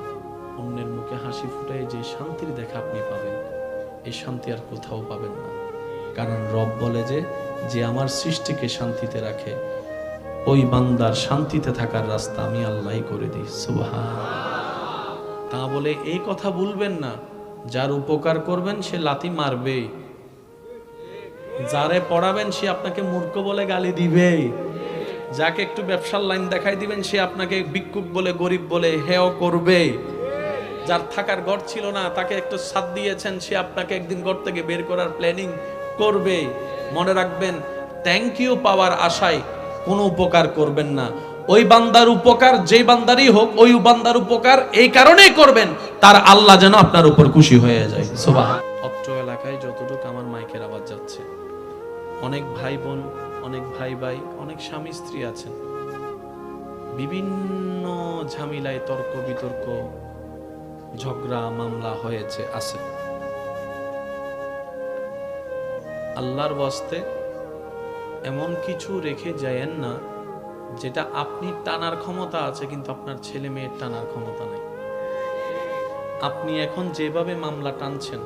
অন্যের মুখে হাসি ফুটায় যে শান্তির দেখা আপনি পাবেন, এই শান্তি আর কোথাও পাবেন না। কারণ রব বলে যে আমার সৃষ্টিকে শান্তিতে রাখে, ওই বান্দার শান্তিতে থাকার রাস্তা আমি আল্লাহই করে দিই। সুবহানাল্লাহ। তা বলে এই কথা ভুলবেন না, যার উপকার করবেন সে লাথি মারবে, যারে পড়াবেন সে আপনাকে মূর্খ বলে গালি দিবে, যাকে একটু ব্যবসার লাইন দেখাই দিবেন সে আপনাকে ভিক্ষুক বলে গরিব বলে হেয় করবে, যার থাকার ঘর ছিল না তাকে একটু সাথ দিয়েছেন সে আপনাকে একদিন ঘর থেকে বের করার প্ল্যানিং করবে। মনে রাখবেন, থ্যাংক ইউ পাওয়ার আশায় কোনো উপকার করবেন না। ওই বান্দার উপকার যেই বান্দারই হোক, ওই বান্দার উপকার এই কারণেই করবেন তার আল্লাহ যেন আপনার উপর খুশি হয়ে যায়। সুবহানাল্লাহ। অত্র এলাকায় যতটুকু আমার মাইকের আওয়াজ যাচ্ছে, অনেক ভাই বোন, অনেক ভাই ভাই, অনেক স্বামী স্ত্রী আছেন, বিভিন্ন ঝামেলায় তর্ক বিতর্ক ঝগড়া মামলা হয়েছে আছে। আল্লাহর ওয়াস্তে এমন কিছু রেখে যায়েন না যেটা আপনি টানার ক্ষমতা আছে কিন্তু আপনার ছেলে মেয়ের টানার ক্ষমতা নেই। আপনি এখন যেভাবে মামলা টানছেন,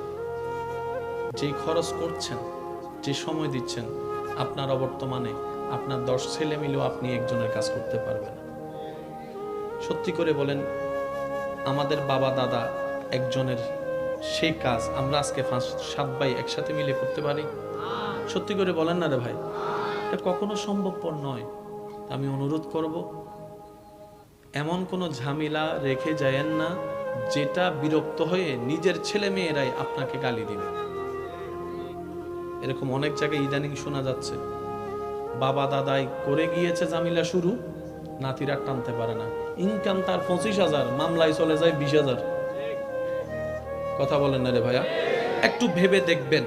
যে খরচ করছেন, যে সময় দিচ্ছেন, আপনার অবর্তমানে আপনার 10 ছেলে মিলেও আপনি একজনের কাজ করতে পারবেন না। সত্যি করে বলেন, আমাদের বাবা দাদা একজনের সেই কাজ আমরা আজকে 5-7 ভাই একসাথে মিলে করতে পারি? সত্যি করে বলেন না রে ভাই, এটা কখনো সম্ভবপর নয়। আমি অনুরোধ করব, এমন কোনো ঝামেলা রেখে যায়েন না যেটা বিরক্ত হয়ে নিজের ছেলে মেয়েরাই আপনাকে গালি দিবে। এরকম অনেক জায়গায় ইদানিং শোনা যাচ্ছে, বাবা দাদাই করে গিয়েছে ঝামেলা শুরু, নাতিরা টানতে পারে না, ইনকাম তার 25,000, মামলায় চলে যায় 20,000। কথা বলেন না রে ভাইয়া। একটু ভেবে দেখবেন,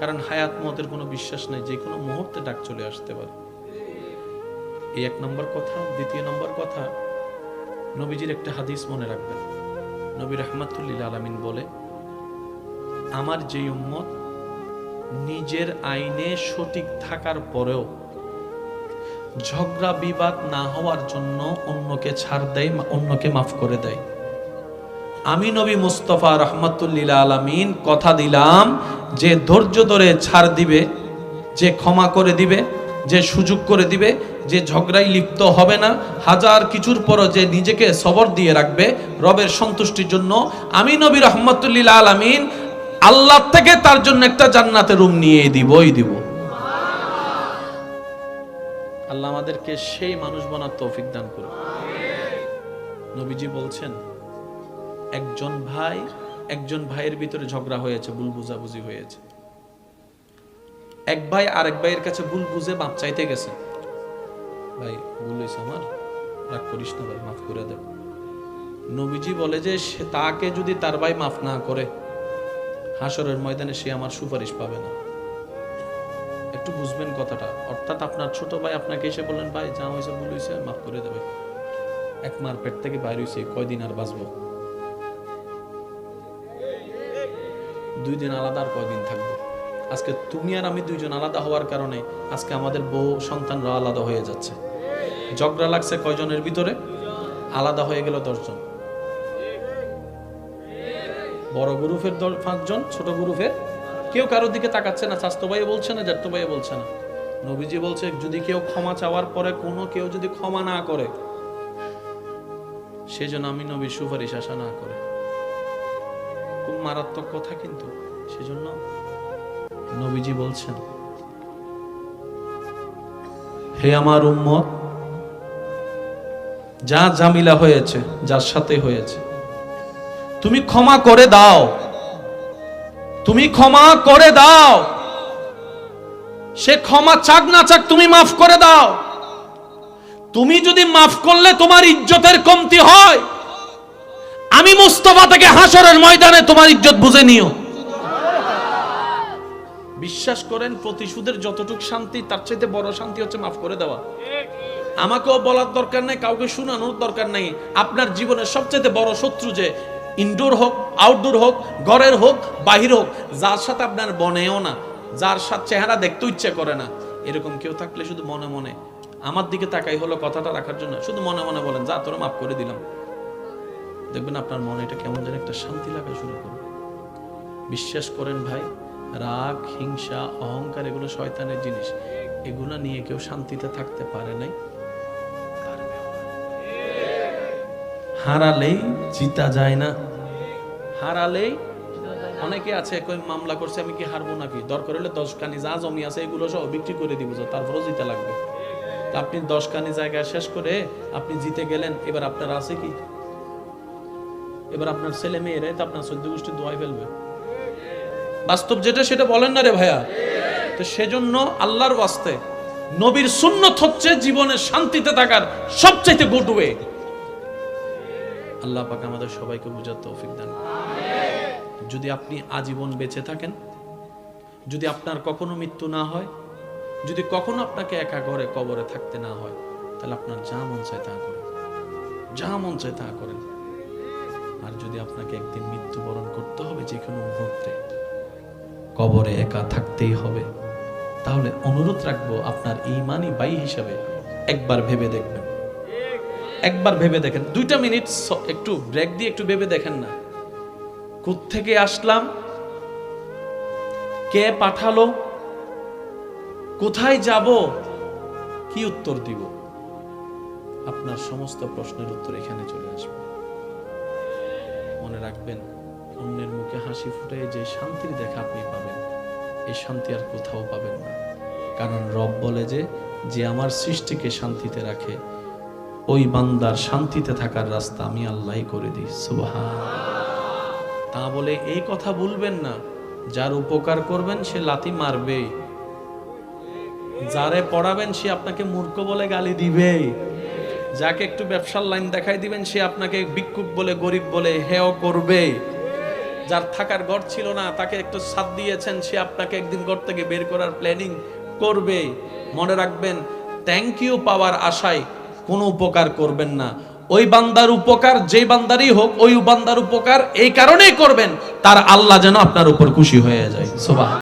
কারণ হায়াত মতের কোনো বিশ্বাস নাই, যে কোনো মুহূর্তে ডাক চলে আসতে পারে। এই 1 নম্বর কথা। 2 নম্বর কথা, নবীজির একটা হাদিস মনে রাখবেন। নবী রাহমাতুল লিল আলামিন বলে, আমার যে উম্মত নিজের আইনে সঠিক থাকার পরেও ঝগড়া বিবাদ না হওয়ার জন্য অন্যকে ছাড় দেয়, অন্যকে মাফ করে দেয়, আমি নবী মুস্তাফা রাহমাতুল লিল আলামিন কথা দিলাম যে ধৈর্য ধরে ছাড় দিবে, যে ক্ষমা করে দিবে, যে সুযোগ করে দিবে, যে ঝগড়ায় লিপ্ত হবে না, হাজার কিছুর পরও যে নিজেকে সবর দিয়ে রাখবে রবের সন্তুষ্টির জন্য, আমি নবী রাহমাতুল লিল আলামিন আল্লাহ থেকে তার জন্য একটা জান্নাতের রুম নিয়ে দিবই দিব। আল্লাহ আমাদেরকে সেই মানুষ বানার তৌফিক দান করুন। নবীজি বলছেন, একজন ভাইয়ের ভিতরে ঝগড়া হয়েছে, ভুল বুঝাবুঝি হয়েছে, এক ভাই আরেক ভাইয়ের কাছে ভুল বুঝে মাপ চাইতে গেছে, ভাই ভুল হয়েছে আমার, রাগ করিস না ভাই, মাফ করে দেব। নবীজি বলে যে সে তাকে যদি তার ভাই মাফ না করে, হাসরের ময়দানে সে আমার সুপারিশ পাবে না। একটু বুঝবেন কথাটা। অর্থাৎ আপনার ছোট ভাই আপনাকে এসে বললেন, ভাই যা হয়েছে ভুল হয়েছে, মাফ করে দেবে। এক মার পেট থেকে বাইরে হয়েছে, কয়দিন আর বাঁচবো? 2 দিন আলাদা, আর কয়দিন থাকবো? আজকে তুমি আর আমি 2 জন আলাদা হওয়ার কারণে আজকে আমাদের বউ সন্তানরা আলাদা হয়ে যাচ্ছে। ঝগড়া লাগছে কয়জনের ভিতরে? আলাদা হয়ে গেল 10 জন। বড় গ্রুপের 5 জন, ছোট গ্রুপের কেউ কারোর দিকে তাকাচ্ছে না, চাচতো ভাই বলছে না, জ্যাঠতো ভাই বলছে না। নবীজি বলছে যদি কেউ ক্ষমা চাওয়ার পরে কোনো কেউ যদি ক্ষমা না করে, সেজন্য আমি নবীর সুপারিশ আশা না করে। খুব মারাত্মক কথা, কিন্তু সেজন্য নবীজি বলছেন, হে আমার উম্মত, যা ঝামেলা হয়েছে, যার সাথে হয়েছে, তুমি ক্ষমা করে দাও, তুমি ক্ষমা করে দাও। সে ক্ষমা চাক না চাক তুমি মাফ করে দাও। তুমি যদি মাফ করলে তোমার ইজ্জতের কমতি হয়, আমি মুস্তাফা থেকে হাসরের ময়দানে তোমার ইজ্জত বুঝে নিও। বিশ্বাস করেন, প্রতিশোধের যতটুকু শান্তি, তার চাইতে বড় শান্তি হচ্ছে মাফ করে দেওয়া। আমাকেও বলার দরকার নাই, কাউকে শোনানোর দরকার নাই। আপনার জীবনের সবচেয়ে বড় শত্রু, যে ইনডোর হোক, আউটডোর হোক, ঘরের হোক, বাহির হোক, যার সাথে আপনার বনেও না, যার সাথে চেহারা দেখতে ইচ্ছে করে না, এরকম কেউ থাকলে শুধু মনে মনে আমার দিকে তাকাই হলো কথাটা রাখার জন্য, শুধু মনে মনে বলেন, যা তোরা মাফ করে দিলাম। দেখবেন আপনার মনে এটা কেমন যেন একটা শান্তি লাগা শুরু করবে। বিশ্বাস করেন ভাই, রাগ, হিংসা, অহংকার এগুলো শয়তানের জিনিস। এগুলো নিয়ে কেউ শান্তিতে থাকতে পারে নাই, হারালেই জিতা যায় না। হারালেই অনেকে আছে কই মামলা করছে, আমি কি হারবো নাকি, দরকার হলে 10 কানি যা জমি আছে এগুলো সব বিক্রি করে দিব, তারপরও জিতে লাগবে। আপনি 10 কানি জায়গায় শেষ করে আপনি জিতে গেলেন, এবার আপনার আছে কি? এবার আপনার ছেলে মেয়েরাই তো আপনার 14 গোষ্ঠী দোয়াই ফেলবে। বাস্তব যেটা সেটা বলেন না রে ভাইয়া। তো সেজন্য আল্লাহর ওয়াস্তে নবীর সুন্নত হচ্ছে জীবনে শান্তিতে থাকার সবচাইতে গুড ওয়ে। আল্লাহ পাক আমাদের সবাইকে বুঝার তৌফিক দান। যদি আপনি আজীবন বেঁচে থাকেন, যদি আপনার কখনো মৃত্যু না হয়, যদি কখনো আপনাকে একা ঘরে কবরে থাকতে না হয়, তাহলে আপনার যা মন চায় তা করেন, যা মন চায় তা করেন। আর যদি আপনাকে একদিন মৃত্যুবরণ করতে হবে, যে কোনো মুহূর্তে কবরে একা থাকতেই হবে, তাহলে অনুরোধ রাখবো আপনার ঈমানি ভাই হিসাবে একবার ভেবে দেখবেন, একবার ভেবে দেখেন। 2টা মিনিট একটু ব্রেক দিয়ে একটু ভেবে দেখেন না, কোত্থেকে আসলাম, কে পাঠালো, কোথায় যাব, কি উত্তর দিব। আপনার সমস্ত প্রশ্নের উত্তর এখানে চলে আসবে। মনে রাখবেন, অন্যের মুখে হাসি ফুটে যে শান্তির দেখা আপনি পাবেন, এই শান্তি আর কোথাও পাবেন না। কারণ রব বলে যে আমার সৃষ্টিকে শান্তিতে রাখে, ওই বান্দার শান্তিতে থাকার রাস্তা আমি আল্লাহই করে দিই। সুবহানাল্লাহ। তা বলে এই কথা ভুলবেন না, যার উপকার করবেন সে লাথি মারবে, যারে পড়াবেন সে আপনাকে মূর্খ বলে গালি দিবে, যাকে একটু ব্যবসার লাইন দেখাই দিবেন সে আপনাকে ভিক্ষুক বলে, গরিব বলে হেয় করবে। যার থাকার ঘর ছিল না, তাকে একটু ছাদ দিয়েছেন, সে আপনাকে একদিন ঘর থেকে বের করার প্ল্যানিং করবে। মনে রাখবেন, থ্যাংক ইউ পাওয়ার আশায় কোনো উপকার করবেন না। ওই বান্দার উপকার যেই বান্দারই হোক, ওই বান্দার উপকার এই কারণেই করবেন তার আল্লাহ যেন আপনার উপর খুশি হয়ে যায়। সুবহান।